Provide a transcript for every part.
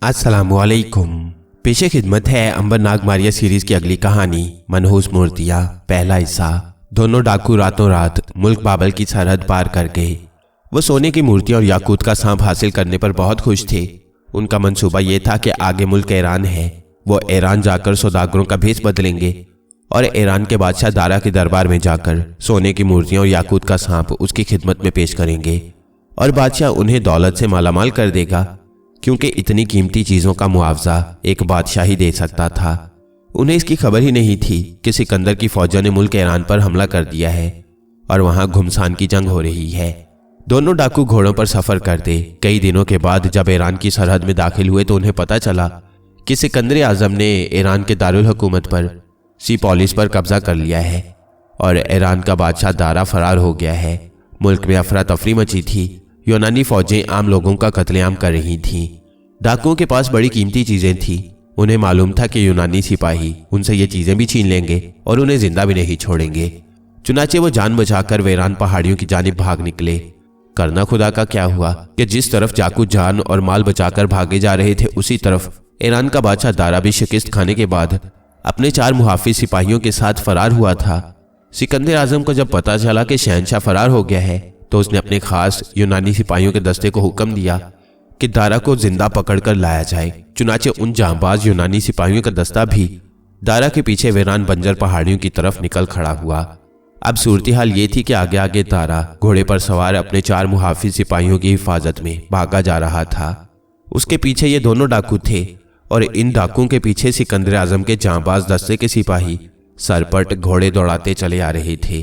अस्सलामुअलैकुम। पेशे खिदमत है अंबर नाग मारिया सीरीज की अगली कहानी मनहूस मूर्तियाँ, पहला हिस्सा। दोनों डाकू रातों रात मुल्क बाबल की सरहद पार कर गए। वो सोने की मूर्तियाँ और याकूत का सांप हासिल करने पर बहुत खुश थे। उनका मंसूबा ये था कि आगे मुल्क ईरान है, वो ईरान जाकर सौदागरों का भेष बदलेंगे और ईरान के बादशाह दारा के दरबार में जाकर सोने की मूर्तियाँ और याकूत का सांप उसकी खिदमत में पेश करेंगे और बादशाह उन्हें दौलत से मालामाल कर देगा, क्योंकि इतनी कीमती चीज़ों का मुआवजा एक बादशाह ही दे सकता था। उन्हें इसकी खबर ही नहीं थी कि सिकंदर की फौजों ने मुल्क ईरान पर हमला कर दिया है और वहां घुमसान की जंग हो रही है। दोनों डाकू घोड़ों पर सफर करते कई दिनों के बाद जब ईरान की सरहद में दाखिल हुए तो उन्हें पता चला कि सिकंदर आजम ने ईरान के दारुल हुकूमत पर सीपोलिस पर कब्जा कर लिया है और ईरान का बादशाह दारा फरार हो गया है। मुल्क में अफरा तफरी मची थी। यूनानी फौजें आम लोगों का कत्लेआम कर रही थीं। डाकुओं के पास बड़ी कीमती चीजें थीं। उन्हें मालूम था कि यूनानी सिपाही उनसे ये चीजें भी छीन लेंगे और उन्हें जिंदा भी नहीं छोड़ेंगे। चुनाचे वो जान बचाकर वीरान पहाड़ियों की जानिब भाग निकले। करना खुदा का क्या हुआ कि जिस तरफ जाकू जान और माल बचाकर भागे जा रहे थे, उसी तरफ ईरान का बादशाह दारा भी शिकस्त खाने के बाद अपने 4 मुहाफिज सिपाहियों के साथ फरार हुआ था। सिकंदर आजम को जब पता चला कि शहनशाह फरार हो गया है तो उसने अपने खास यूनानी सिपाहियों के दस्ते को हुक्म दिया कि दारा को जिंदा पकड़कर लाया जाए। चुनाचे उन जांबाज यूनानी सिपाहियों का दस्ता भी दारा के पीछे वीरान बंजर पहाड़ियों की तरफ निकल खड़ा हुआ। अब सूरत हाल ये थी कि आगे आगे दारा घोड़े पर सवार अपने 4 मुहाफिज सिपाहियों की हिफाजत में भागा जा रहा था। उसके पीछे ये दोनों डाकू थे और इन डाकुओं के पीछे सिकंदर आजम के जांबाज दस्ते के सिपाही सरपट घोड़े दौड़ाते चले आ रहे थे।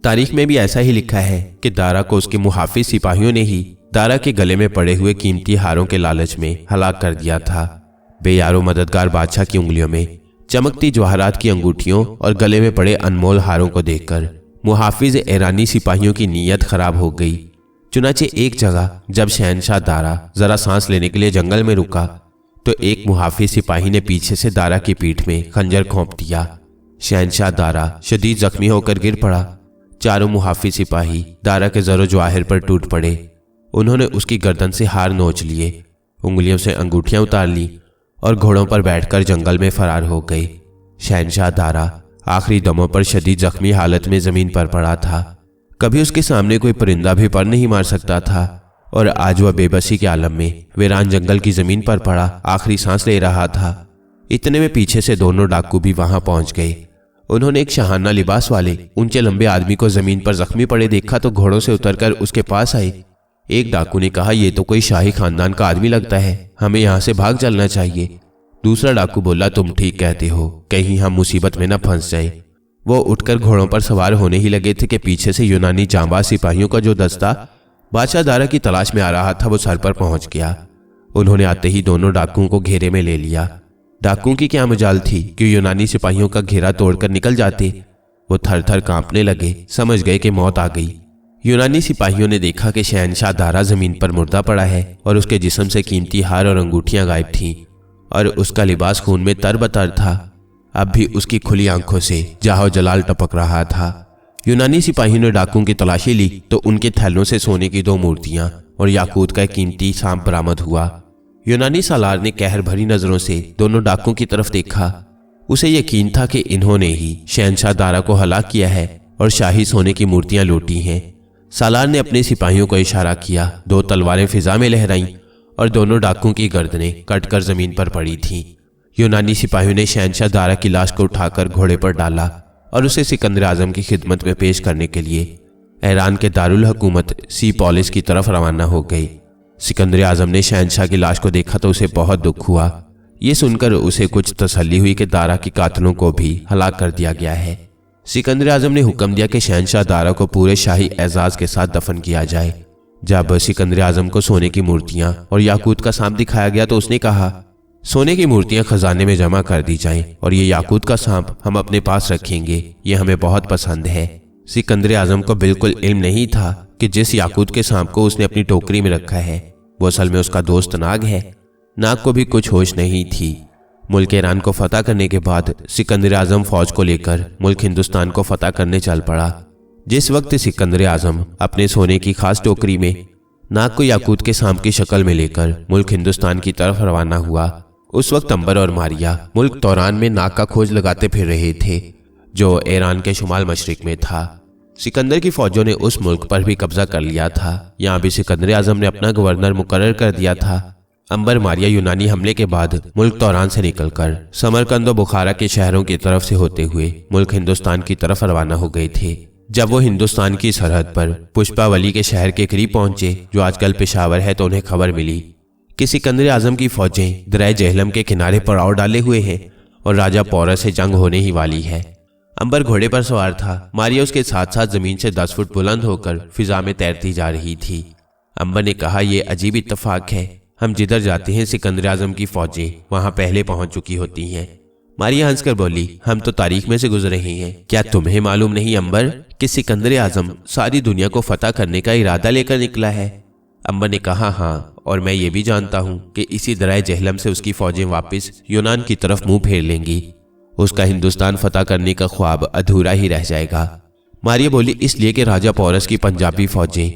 तारीख में भी ऐसा ही लिखा है कि दारा को उसके मुहाफिज सिपाहियों ने ही दारा के गले में पड़े हुए कीमती हारों के लालच में हलाक कर दिया था। बेयारो मददगार बादशाह की उंगलियों में चमकती जवाहरात की अंगूठियों और गले में पड़े अनमोल हारों को देखकर मुहाफिज ईरानी सिपाहियों की नीयत खराब हो गई। चुनाचे एक जगह जब शहनशाह दारा जरा सांस लेने के लिए जंगल में रुका तो एक मुहाफिज सिपाही ने पीछे से दारा की पीठ में खंजर घोंप दिया। शहनशाह दारा शदीद जख्मी होकर गिर पड़ा। चारों मुहाफिज सिपाही दारा के जरो जवाहिर पर टूट पड़े। उन्होंने उसकी गर्दन से हार नोच लिए, उंगलियों से अंगूठियां उतार ली और घोड़ों पर बैठकर जंगल में फरार हो गए। शहनशाह दारा आखिरी दमों पर शदीद जख्मी हालत में जमीन पर पड़ा था। कभी उसके सामने कोई परिंदा भी पर नहीं मार सकता था और आज वह बेबसी के आलम में वीरान जंगल की जमीन पर पड़ा आखिरी सांस ले रहा था। इतने में पीछे से दोनों डाकू भी वहां पहुंच गए। उन्होंने एक शहाना लिबास वाले ऊंचे लंबे आदमी को जमीन पर जख्मी पड़े देखा तो घोड़ों से उतरकर उसके पास आए। एक डाकू ने कहा, ये तो कोई शाही खानदान का आदमी लगता है, हमें यहाँ से भाग चलना चाहिए। दूसरा डाकू बोला, तुम ठीक कहते हो, कहीं हम मुसीबत में न फंस जाए। वो उठकर घोड़ों पर सवार होने ही लगे थे कि पीछे से यूनानी जांबाज सिपाहियों का जो दस्ता बादशाह दारा की तलाश में आ रहा था वो सर पर पहुंच गया। उन्होंने आते ही दोनों डाकुओं को घेरे में ले लिया। डाकुओं की क्या मजाल थी कि यूनानी सिपाहियों का घेरा तोड़कर निकल जाते। वो थर थर कांपने लगे, समझ गए कि मौत आ गई। यूनानी सिपाहियों ने देखा कि शहनशाह दारा जमीन पर मुर्दा पड़ा है और उसके जिस्म से कीमती हार और अंगूठियां गायब थीं और उसका लिबास खून में तरबतर था। अब भी उसकी खुली आंखों से जाहो जलाल टपक रहा था। यूनानी सिपाहियों ने डाकुओं की तलाशी ली तो उनके थैलों से सोने की 2 मूर्तियां और याकूत का कीमती सांप बरामद हुआ। यूनानी सालार ने कहर भरी नजरों से दोनों डाकुओं की तरफ देखा। उसे यकीन था कि इन्होंने ही शहनशाह दारा को हलाक किया है और शाही सोने की मूर्तियां लूटी हैं। सालार ने अपने सिपाहियों को इशारा किया। 2 तलवारें फिजा में लहराईं और दोनों डाकुओं की गर्दनें कटकर जमीन पर पड़ी थीं। यूनानी सिपाहियों ने शहनशाह दारा की लाश को उठाकर घोड़े पर डाला और उसे सिकंदर आजम की खिदमत में पेश करने के लिए ईरान के दारुल हुकूमत सीपोलिस की तरफ रवाना हो गए। सिकंदर आजम ने शहनशाह की लाश को देखा तो उसे बहुत दुख हुआ। ये सुनकर उसे कुछ तसल्ली हुई कि दारा के कातलों को भी हलाक कर दिया गया है। सिकंदर आजम ने हुक्म दिया कि शहनशाह दारा को पूरे शाही एजाज के साथ दफन किया जाए। जब सिकंदर आजम को सोने की मूर्तियां और याकूत का सांप दिखाया गया तो उसने कहा, सोने की मूर्तियां खजाने में जमा कर दी जाएं और ये याकूत का सांप हम अपने पास रखेंगे, ये हमें बहुत पसंद है। सिकंदर आजम को बिल्कुल इल्म नहीं था कि जिस याकूत के सांप को उसने अपनी टोकरी में रखा है वो असल में उसका दोस्त नाग है। नाग को भी कुछ होश नहीं थी। मुल्क ईरान को फतह करने के बाद सिकंदर आजम फौज को लेकर मुल्क हिंदुस्तान को फतह करने चल पड़ा। जिस वक्त सिकंदर आजम अपने सोने की खास टोकरी में नाग को याकूत के सांप की शक्ल में लेकर मुल्क हिंदुस्तान की तरफ रवाना हुआ। उस वक्त अंबर और मारिया मुल्क तौरान में नाग का खोज लगाते फिर रहे थे, जो ईरान के शुमाल मशरिक में था। सिकंदर की फौजों ने उस मुल्क पर भी कब्जा कर लिया था। यहाँ भी सिकंदर आजम ने अपना गवर्नर मुकर्रर कर दिया था। अंबर मारिया यूनानी हमले के बाद मुल्क तौरान से निकलकर समरकंद और बुखारा के शहरों की तरफ से होते हुए मुल्क हिंदुस्तान की तरफ रवाना हो गए थे। जब वो हिंदुस्तान की सरहद पर पुष्पावली के शहर के करीब पहुंचे, जो आजकल पेशावर है, तो उन्हें खबर मिली कि सिकंदर आजम की फौजें दरिया जेहलम के किनारे पड़ाव डाले हुए हैं और राजा पौरस से जंग होने ही वाली है। अंबर घोड़े पर सवार था। मारिया उसके साथ साथ जमीन से 10 फुट बुलंद होकर फिजा में तैरती जा रही थी। अंबर ने कहा, यह अजीब इत्तेफाक है, हम जिधर जाते हैं सिकंदर आजम की फौजें वहां पहले पहुंच चुकी होती हैं। मारिया हंसकर बोली, हम तो तारीख में से गुजरे हैं। क्या तुम्हें मालूम नहीं अंबर कि सिकंदर आजम सारी दुनिया को फतह करने का इरादा लेकर निकला है? अंबर ने कहा, हाँ, और मैं ये भी जानता हूँ कि इसी दरिया जेहलम से उसकी फौजें वापस यूनान की तरफ मुंह फेर लेंगी। उसका हिंदुस्तान फतह करने का ख्वाब अधूरा ही रह जाएगा। मारिया बोली, इसलिए कि राजा पौरस की पंजाबी फौजें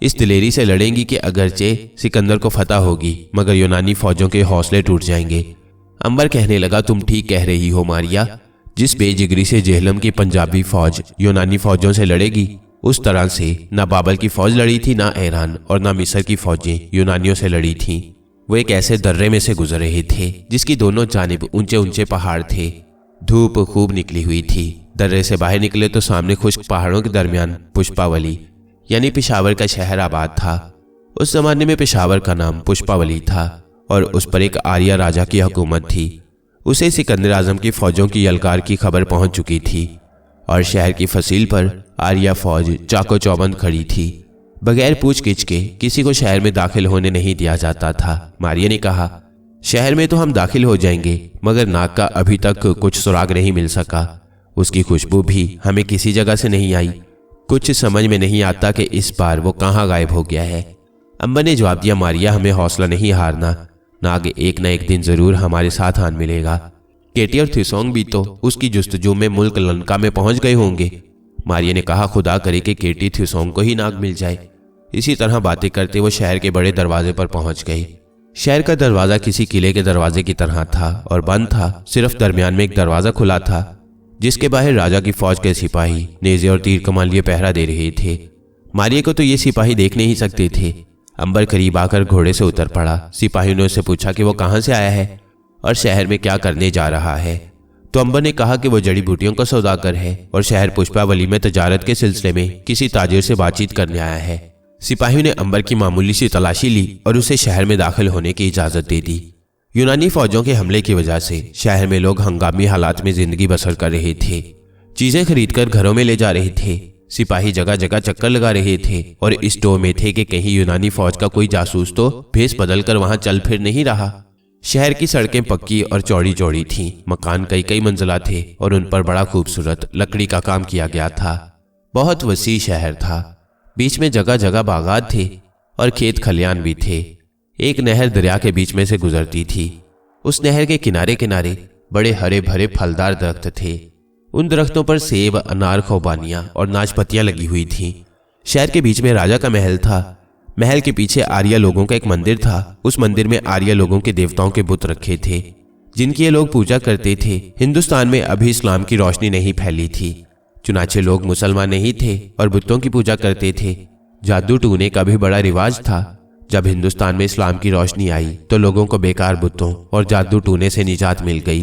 इस दिलेरी से लड़ेंगी कि अगरचे सिकंदर को फतह होगी, मगर यूनानी फौजों के हौसले टूट जाएंगे। अंबर कहने लगा, तुम ठीक कह रही हो मारिया। जिस बेजिगरी से जेहलम की पंजाबी फौज यूनानी फौजों से लड़ेगी, उस तरह से ना बाबर की फौज लड़ी थी, ना ईरान और ना मिस्र की फौजें यूनानियों से लड़ी थीं। वो एक ऐसे दर्रे में से गुजर रहे थे जिसकी दोनों जानिब ऊंचे ऊंचे पहाड़ थे। धूप खूब निकली हुई थी। दर्रे से बाहर निकले तो सामने खुश्क पहाड़ों के दरमियान पुष्पावली यानी पेशावर का शहर आबाद था। उस जमाने में पेशावर का नाम पुष्पावली था और उस पर एक आर्या राजा की हुकूमत थी। उसे सिकंदर आजम की फौजों की यलगार की खबर पहुंच चुकी थी और शहर की फसील पर आर्या फौज चाको चौबंद खड़ी थी। बगैर पूछ-गिछ के किसी को शहर में दाखिल होने नहीं दिया जाता था। मारिया ने कहा, शहर में तो हम दाखिल हो जाएंगे, मगर नाग का अभी तक कुछ सुराग नहीं मिल सका। उसकी खुशबू भी हमें किसी जगह से नहीं आई। कुछ समझ में नहीं आता कि इस बार वो कहाँ गायब हो गया है। अंबर ने जवाब दिया, मारिया, हमें हौसला नहीं हारना। नाग एक न एक दिन जरूर हमारे साथ आन मिलेगा। केटी और थिसोंग भी तो उसकी जुस्तजू में मुल्क लंका में पहुंच गए होंगे। मारिया ने कहा, खुदा करे कि केटी थिसोंग को ही नाग मिल जाए। इसी तरह बातें करते वो शहर के बड़े दरवाजे पर पहुंच गए। शहर का दरवाजा किसी किले के दरवाजे की तरह था और बंद था। सिर्फ दरमियान में एक दरवाजा खुला था, जिसके बाहर राजा की फौज के सिपाही नेज़े और तीर कमान लिए पहरा दे रहे थे। मारिया को तो ये सिपाही देख नहीं सकते थे। अंबर करीब आकर घोड़े से उतर पड़ा। सिपाही ने उससे पूछा कि वो कहाँ से आया है और शहर में क्या करने जा रहा है। तो अंबर ने कहा कि वो जड़ी बूटियों का सौदागर है और शहर पुष्पावली में तजारत के सिलसिले में किसी ताजिर से बातचीत करने आया है। सिपाही ने अंबर की मामूली सी तलाशी ली और उसे शहर में दाखिल होने की इजाजत दे दी। यूनानी फौजों के हमले की वजह से शहर में लोग हंगामी हालात में जिंदगी बसर कर रहे थे। चीजें खरीदकर घरों में ले जा रहे थे। सिपाही जगह जगह चक्कर लगा रहे थे और इस टो में थे कि कहीं यूनानी फौज का कोई जासूस तो भेस बदल कर वहां चल फिर नहीं रहा। शहर की सड़कें पक्की और चौड़ी चौड़ी थीं। मकान कई कई मंजिला थे और उन पर बड़ा खूबसूरत लकड़ी का काम किया गया था। बहुत वसी शहर था। बीच में जगह जगह बागात थे और खेत खलियान भी थे। एक नहर दरिया के बीच में से गुजरती थी। उस नहर के किनारे किनारे बड़े हरे भरे फलदार दरख्त थे। उन दरख्तों पर सेब, अनार, खुबानियां और नाशपतियां लगी हुई थीं। शहर के बीच में राजा का महल था। महल के पीछे आर्या लोगों का एक मंदिर था। उस मंदिर में आर्या लोगों के देवताओं के बुत रखे थे, जिनकी ये लोग पूजा करते थे। हिंदुस्तान में अभी इस्लाम की रोशनी नहीं फैली थी, चुनाचे लोग मुसलमान नहीं थे और बुतों की पूजा करते थे। जादू टूने का भी बड़ा रिवाज था। जब हिंदुस्तान में इस्लाम की रोशनी आई तो लोगों को बेकार बुतों और जादू टूने से निजात मिल गई।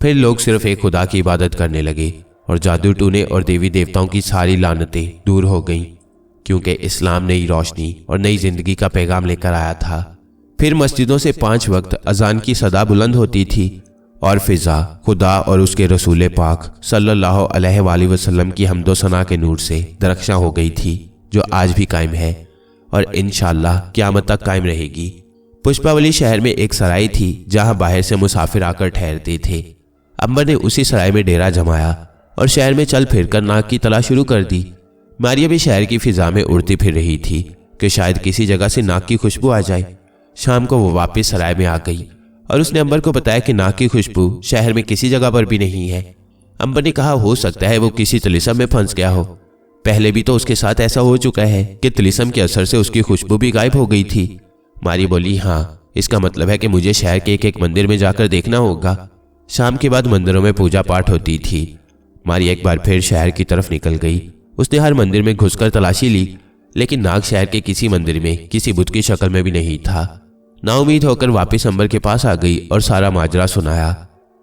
फिर लोग सिर्फ एक खुदा की इबादत करने लगे और जादू टूने और देवी देवताओं की सारी लानतें दूर हो गईं, क्योंकि इस्लाम नई रोशनी और नई जिंदगी का पैगाम लेकर आया था। फिर मस्जिदों से 5 वक्त अजान की सदा बुलंद होती थी और फिजा खुदा और उसके रसूल पाक सल्लल्लाहु अलैहि वसल्लम की हम्दो सना के नूर से दरख्शां हो गई थी, जो आज भी कायम है और इंशाअल्लाह क़यामत तक कायम रहेगी। पुष्पावली शहर में एक सराय थी जहां बाहर से मुसाफिर आकर ठहरते थे। अंबर ने उसी सराय में डेरा जमाया और शहर में चल फिरकर नाग की तलाश शुरू कर दी। मारिया भी शहर की फिजा में उड़ती फिर रही थी कि शायद किसी जगह से नाग की खुशबू आ जाए। शाम को वो वापस सराय में आ गई और उसने अंबर को बताया कि नाग की खुशबू शहर में किसी जगह पर भी नहीं है। अंबर ने कहा, हो सकता है वो किसी तलिस्म में फंस गया हो। पहले भी तो उसके साथ ऐसा हो चुका है कि तिलिस्म के असर से उसकी खुशबू भी गायब हो गई थी। मारिया बोली, हाँ, इसका मतलब है कि मुझे शहर के एक एक मंदिर में जाकर देखना होगा। शाम के बाद मंदिरों में पूजा पाठ होती थी। मारिया एक बार फिर शहर की तरफ निकल गई। उसने हर मंदिर में घुसकर तलाशी ली, लेकिन नाग शहर के किसी मंदिर में किसी बुद्ध की शक्ल में भी नहीं था। नाउम्मीद होकर वापस अंबर के पास आ गई और सारा माजरा सुनाया।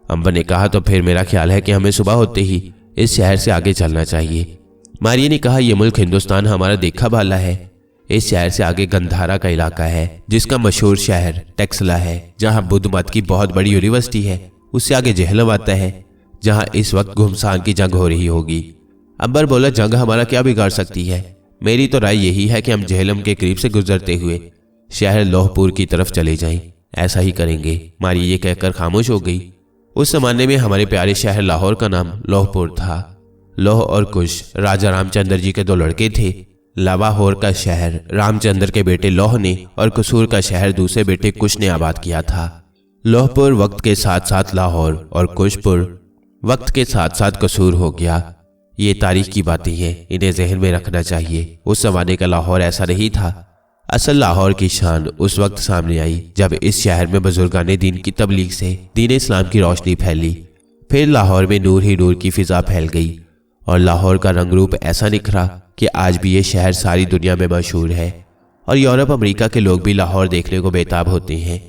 अंबर ने कहा, तो फिर मेरा ख्याल है कि हमें सुबह होते ही इस शहर से आगे चलना चाहिए। मारिया ने कहा, यह मुल्क हिंदुस्तान हमारा देखा भाला है। इस शहर से आगे गंधारा का इलाका है, जिसका मशहूर शहर टेक्सला है, जहां बुद्ध मत की बहुत बड़ी यूनिवर्सिटी है। उससे आगे जेहलम आता है, जहां इस वक्त घुमसान की जंग हो रही होगी। अंबर बोला, जंग हमारा क्या बिगाड़ सकती है? मेरी तो राय यही है कि हम जेहलम के करीब से गुजरते हुए शहर लोहपुर की तरफ चले जाएं। ऐसा ही करेंगे। मारिया ये कहकर खामोश हो गई। उस जमाने में हमारे प्यारे शहर लाहौर का नाम लोहपुर था। लोह और कुश राजा रामचंद्र जी के दो लड़के थे। लावाहोर का शहर रामचंद्र के बेटे लोह ने और कसूर का शहर दूसरे बेटे कुश ने आबाद किया था। लोहपुर वक्त के साथ साथ लाहौर और कुशपुर वक्त के साथ साथ कसूर हो गया। ये तारीख की बातें हैं, इन्हें जहन में रखना चाहिए। उस जमाने का लाहौर ऐसा नहीं था। असल लाहौर की शान उस वक्त सामने आई जब इस शहर में बुजुर्गाने दीन की तबलीग से दीन इस्लाम की रोशनी फैली। फिर लाहौर में नूर ही नूर की फिजा फैल गई और लाहौर का रंग रूप ऐसा निखरा कि आज भी ये शहर सारी दुनिया में मशहूर है और यूरोप अमेरिका के लोग भी लाहौर देखने को बेताब होते हैं।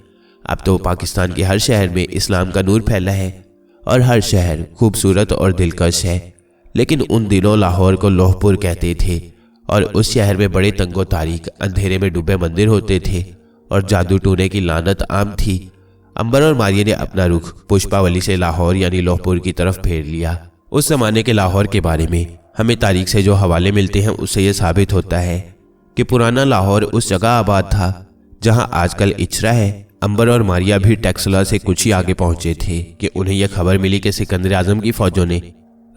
अब तो पाकिस्तान के हर शहर में इस्लाम का नूर फैला है और हर शहर खूबसूरत और दिलकश है। लेकिन उन दिनों लाहौर को लोहपुर कहते थे और उस शहर में बड़े तंगो तारीख अंधेरे में डूबे मंदिर होते थे और जादू टूने की लानत आम थी। अंबर और मारिया ने अपना रुख पुष्पावली से लाहौर यानी लोहपुर की तरफ फेर लिया। उस जमाने के लाहौर के बारे में हमें तारीख से जो हवाले मिलते हैं उससे यह साबित होता है कि पुराना लाहौर उस जगह आबाद था जहां आजकल इचरा है। अंबर और मारिया भी टेक्सला से कुछ ही आगे पहुंचे थे कि उन्हें यह खबर मिली कि सिकंदर आजम की फौजों ने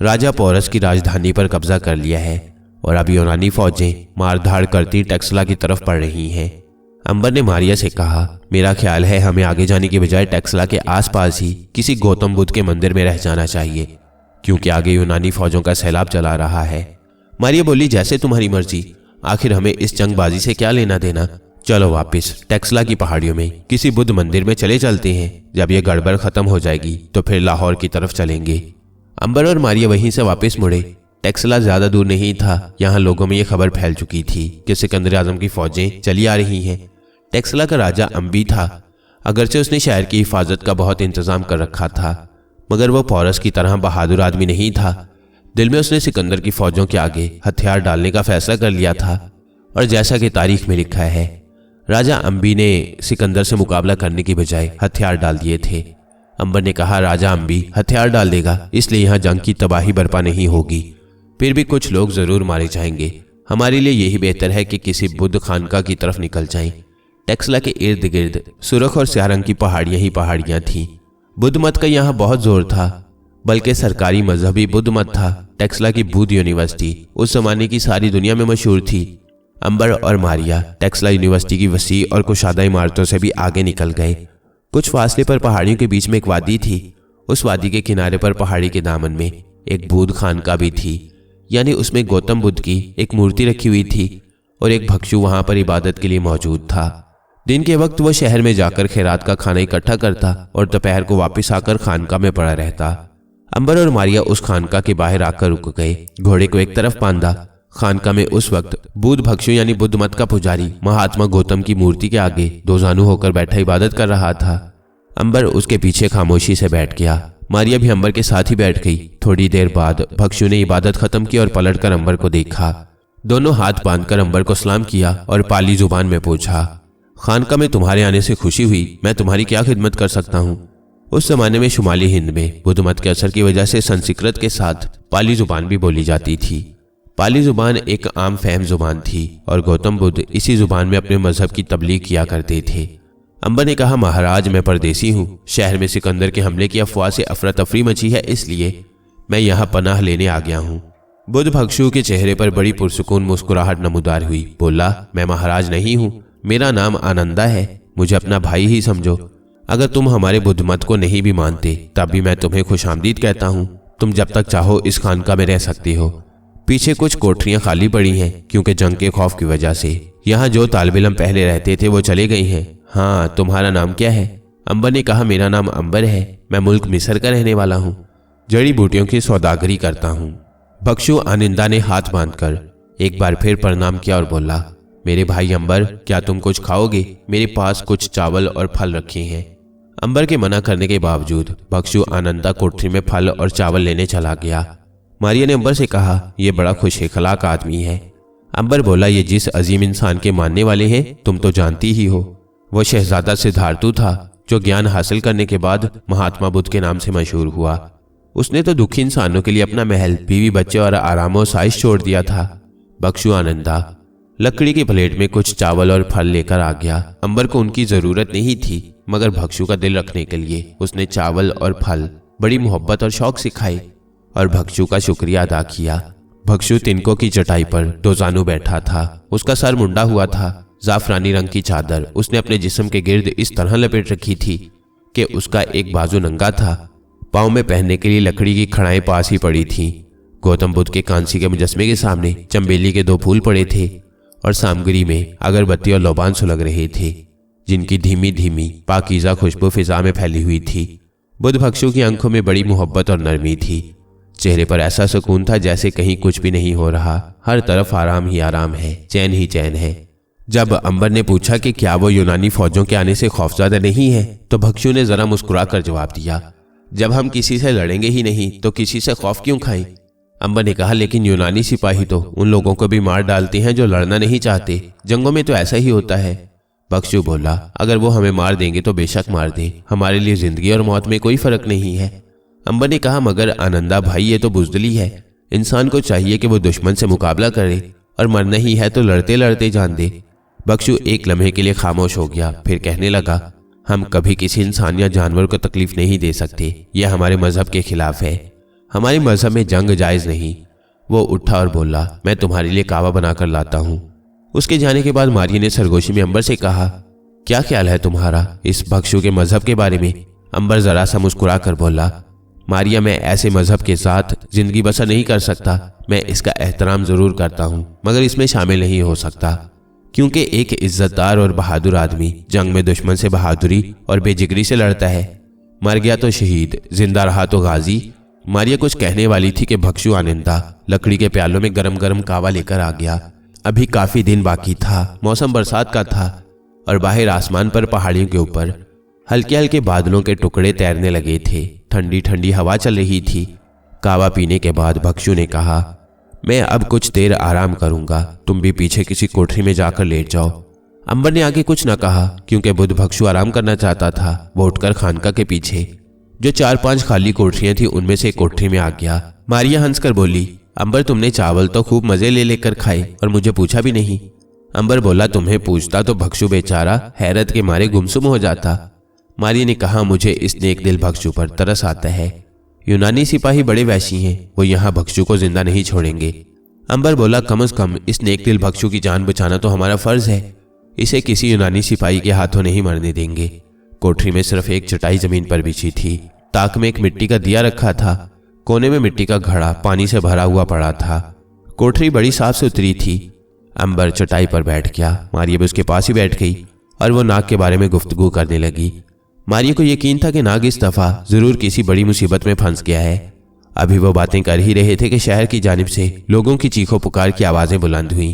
राजा पोरस की राजधानी पर कब्जा कर लिया है और अब यूनानी फौजें मारधाड़ करती टेक्सला की तरफ बढ़ रही हैं। अंबर ने मारिया से कहा, मेरा ख्याल है हमें आगे जाने के बजाय टेक्सला के आसपास ही किसी गौतम बुद्ध के मंदिर में रह जाना चाहिए, क्योंकि आगे यूनानी फौजों का सैलाब चला रहा है। मारिया बोली, जैसे तुम्हारी मर्जी, आखिर हमें इस जंगबाजी से क्या लेना देना। चलो वापस टेक्सला की पहाड़ियों में किसी बुद्ध मंदिर में चले चलते हैं। जब यह गड़बड़ खत्म हो जाएगी तो फिर लाहौर की तरफ चलेंगे। अंबर और मारिया वहीं से वापस मुड़े। टेक्सला ज्यादा दूर नहीं था। यहाँ लोगों में यह खबर फैल चुकी थी कि सिकंदर आजम की फौजें चली आ रही हैं। टेक्सला का राजा अम्बी था। अगरचे उसने शहर की हिफाजत का बहुत इंतजाम कर रखा था, मगर वो पोरस की तरह बहादुर आदमी नहीं था। दिल में उसने सिकंदर की फौजों के आगे हथियार डालने का फैसला कर लिया था और जैसा कि तारीख में लिखा है, राजा अम्बी ने सिकंदर से मुकाबला करने की बजाय हथियार डाल दिए थे। अंबर ने कहा, राजा अम्बी हथियार डाल देगा, इसलिए यहाँ जंग की तबाही बर्पा नहीं होगी। फिर भी कुछ लोग जरूर मारे जाएंगे। हमारे लिए यही बेहतर है कि किसी बुद्ध खानका की तरफ निकल जाएं। टेक्सला के इर्द गिर्द सुरख और स्याह रंग की पहाड़ियां ही पहाड़ियां थीं। बुद्ध मत का यहाँ बहुत जोर था, बल्कि सरकारी मजहबी बुद्ध मत था। टेक्सला की बुद्ध यूनिवर्सिटी उस जमाने की सारी दुनिया में मशहूर थी। अंबर और मारिया टेक्सला यूनिवर्सिटी की वसी और कुशादा इमारतों से भी आगे निकल गए। कुछ फासले पर पहाड़ियों के बीच में एक वादी थी। उस वादी के किनारे पर पहाड़ी के दामन में एक बुद्ध खानका भी थी, यानी उसमें गौतम बुद्ध की एक मूर्ति रखी हुई थी और एक भक्षु वहां पर इबादत के लिए मौजूद था। दिन के वक्त वह शहर में जाकर खैरात का खाना इकट्ठा करता और दोपहर को वापस आकर खानका में पड़ा रहता। अंबर और मारिया उस खानका के बाहर आकर रुक गए। घोड़े को एक तरफ बांधा। खानका में उस वक्त बुद्ध भक्षु यानी बुद्ध मत का पुजारी महात्मा गौतम की मूर्ति के आगे दो जानू होकर बैठा इबादत कर रहा था। अंबर उसके पीछे खामोशी से बैठ गया। मारिया भी अंबर के साथ ही बैठ गई। थोड़ी देर बाद भक्षु ने इबादत खत्म की और पलटकर अंबर को देखा। दोनों हाथ बांधकर अंबर को सलाम किया और पाली जुबान में पूछा, खानका में तुम्हारे आने से खुशी हुई। मैं तुम्हारी क्या खिदमत कर सकता हूँ। उस जमाने में शुमाली हिंद में बुद्ध मत के असर की वजह से संस्कृत के साथ पाली जुबान भी बोली जाती थी। पाली जुबान एक आम फहम जुबान थी और गौतम बुद्ध इसी जुबान में अपने मजहब की तबलीग किया करते थे। अंबर ने कहा, महाराज मैं परदेसी हूँ। शहर में सिकंदर के हमले की अफवाह से अफरा तफरी मची है, इसलिए मैं यहाँ पनाह लेने आ गया हूँ। बुद्ध भक्षु के चेहरे पर बड़ी पुरसुकून मुस्कुराहट नमूदार हुई। बोला, मैं महाराज नहीं हूँ, मेरा नाम आनंदा है। मुझे अपना भाई ही समझो। अगर तुम हमारे बुद्ध मत को नहीं भी मानते तब भी मैं तुम्हें खुशामदीद कहता हूँ। तुम जब तक चाहो इस खानका में रह सकते हो। पीछे कुछ कोठरियां खाली पड़ी हैं क्योंकि जंग के खौफ की वजह से यहाँ जो तालिब इल्म पहले रहते थे वो चले गए हैं। हाँ, तुम्हारा नाम क्या है? अंबर ने कहा, मेरा नाम अंबर है, मैं मुल्क मिस्र का रहने वाला हूँ, जड़ी बूटियों की सौदागरी करता हूँ। भक्षु आनिंदा ने हाथ बांधकर एक बार फिर प्रणाम किया और बोला, मेरे भाई अंबर, क्या तुम कुछ खाओगे? मेरे पास कुछ चावल और फल रखे हैं। अंबर के मना करने के बावजूद भक्षु आनंदा कोठरी में फल और चावल लेने चला गया। मारिया ने अंबर से कहा, यह बड़ा खुश अखलाक आदमी है। अंबर बोला, ये जिस अजीम इंसान के मानने वाले हैं तुम तो जानती ही हो, वो शहजादा सिद्धार्थु था जो ज्ञान हासिल करने के बाद महात्मा बुद्ध के नाम से मशहूर हुआ। उसने तो दुखी इंसानों के लिए अपना महल, बीवी बच्चे और आराम व साइश छोड़ दिया था। भक्षु आनंदा लकड़ी की प्लेट में कुछ चावल और फल लेकर आ गया। अंबर को उनकी जरूरत नहीं थी, मगर भक्षु का दिल रखने के लिए उसने चावल और फल बड़ी मोहब्बत और शौक से खाए और भक्षु का शुक्रिया अदा किया। भक्षु तिनकों की चटाई पर दोजानू बैठा था। उसका सर मुंडा हुआ था। जाफरानी रंग की चादर उसने अपने जिस्म के गिर्द इस तरह लपेट रखी थी कि उसका एक बाजू नंगा था। पाँव में पहनने के लिए लकड़ी की खड़ाएं पास ही पड़ी थीं। गौतम बुद्ध के कांसी के मुजस्मे के सामने चंबेली के 2 फूल पड़े थे और सामग्री में अगरबत्ती और लोबान सुलग रहे थे, जिनकी धीमी धीमी पाकीज़ा खुशबू फिजा में फैली हुई थी। बुद्ध भक्षु की आंखों में बड़ी मोहब्बत और नरमी थी। चेहरे पर ऐसा सुकून था जैसे कहीं कुछ भी नहीं हो रहा, हर तरफ आराम ही आराम है, चैन ही चैन है। जब अंबर ने पूछा कि क्या वो यूनानी फौजों के आने से खौफज़दा नहीं है, तो भक्षु ने जरा मुस्कुरा कर जवाब दिया, जब हम किसी से लड़ेंगे ही नहीं तो किसी से खौफ क्यों खाएं? अंबर ने कहा, लेकिन यूनानी सिपाही तो उन लोगों को भी मार डालते हैं जो लड़ना नहीं चाहते। जंगों में तो ऐसा ही होता है। भक्षु बोला, अगर वो हमें मार देंगे तो बेशक मार दें, हमारे लिए जिंदगी और मौत में कोई फर्क नहीं है। अंबर ने कहा, मगर आनंदा भाई, ये तो बुज़दिली है। इंसान को चाहिए कि वो दुश्मन से मुकाबला करे और मरना ही है तो लड़ते लड़ते जान दे। भक्षु एक लम्हे के लिए खामोश हो गया, फिर कहने लगा, हम कभी किसी इंसान या जानवर को तकलीफ नहीं दे सकते, यह हमारे मजहब के खिलाफ है। हमारे मजहब में जंग जायज़ नहीं। वो उठा और बोला, मैं तुम्हारे लिए कावा बनाकर लाता हूँ। उसके जाने के बाद मारिया ने सरगोशी में अंबर से कहा, क्या ख्याल है तुम्हारा इस भक्षु के मजहब के बारे में? अंबर जरा सा मुस्कुरा कर बोला, मारिया, मैं ऐसे मजहब के साथ जिंदगी बसर नहीं कर सकता। मैं इसका एहतराम जरूर करता हूँ, मगर इसमें शामिल नहीं हो सकता, क्योंकि एक इज्जतदार और बहादुर आदमी जंग में दुश्मन से बहादुरी और बेजिगरी से लड़ता है। मर गया तो शहीद, जिंदा रहा तो गाजी। मारिया कुछ कहने वाली थी कि भक्षु आनिंदा लकड़ी के प्यालों में गरम गरम कावा लेकर आ गया। अभी काफी दिन बाकी था, मौसम बरसात का था और बाहर आसमान पर पहाड़ियों के ऊपर हल्के हल्के बादलों के टुकड़े तैरने लगे थे। ठंडी ठंडी हवा चल रही थी। कावा पीने के बाद भक्षु ने कहा, मैं अब कुछ देर आराम करूंगा, तुम भी पीछे किसी कोठरी में जाकर लेट जाओ। अंबर ने आगे कुछ न कहा, क्योंकि बुद्ध भक्षु आराम करना चाहता था। वो उठकर खानका के पीछे जो 4-5 खाली कोठरियां थी उनमें से एक कोठरी में आ गया। मारिया हंसकर बोली, अंबर, तुमने चावल तो खूब मजे ले लेकर खाए और मुझे पूछा भी नहीं। अंबर बोला, तुम्हें पूछता तो भक्षु बेचारा हैरत के मारे गुमसुम हो जाता। मारिया ने कहा, मुझे इस नेक दिल भक्षु पर तरस आता है। यूनानी सिपाही बड़े वैशी हैं, वो यहाँ भक्षु को जिंदा नहीं छोड़ेंगे। अंबर बोला, कम से कम इस नेक दिल भक्षु की जान बचाना तो हमारा फर्ज है। इसे किसी यूनानी सिपाही के हाथों नहीं मरने देंगे। कोठरी में सिर्फ एक चटाई जमीन पर बिछी थी। ताक में एक मिट्टी का दिया रखा था। कोने में मिट्टी का घड़ा पानी से भरा हुआ पड़ा था। कोठरी बड़ी साफ सुथरी थी। अंबर चटाई पर बैठ गया। मारिया भी उसके पास ही बैठ गई और वो नाग के बारे में गुफ्तगू करने लगी। मारिया को यकीन था कि नाग इस दफा जरूर किसी बड़ी मुसीबत में फंस गया है। अभी वो बातें कर ही रहे थे कि शहर की जानिब से लोगों की चीखों पुकार की आवाजें बुलंद हुई।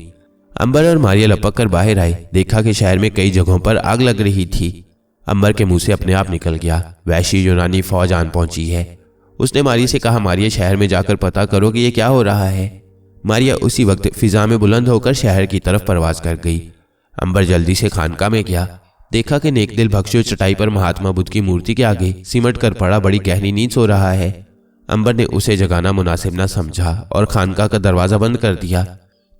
अंबर और मारिया लपक कर बाहर आए। देखा कि शहर में कई जगहों पर आग लग रही थी। अंबर के मुंह से अपने आप निकल गया, वैशी यूनानी फौज आन पहुंची है। उसने मारिया से कहा, मारिया, शहर में जाकर पता करो कि ये क्या हो रहा है। मारिया उसी वक्त फिजा में बुलंद होकर शहर की तरफ परवाज कर गई। अंबर जल्दी से खानका में गया। देखा कि नेक दिल भक्षु चटाई पर महात्मा बुद्ध की मूर्ति के आगे सिमट कर पड़ा बड़ी गहरी नींद सो रहा है। अंबर ने उसे जगाना मुनासिब न समझा और खानका का दरवाजा बंद कर दिया।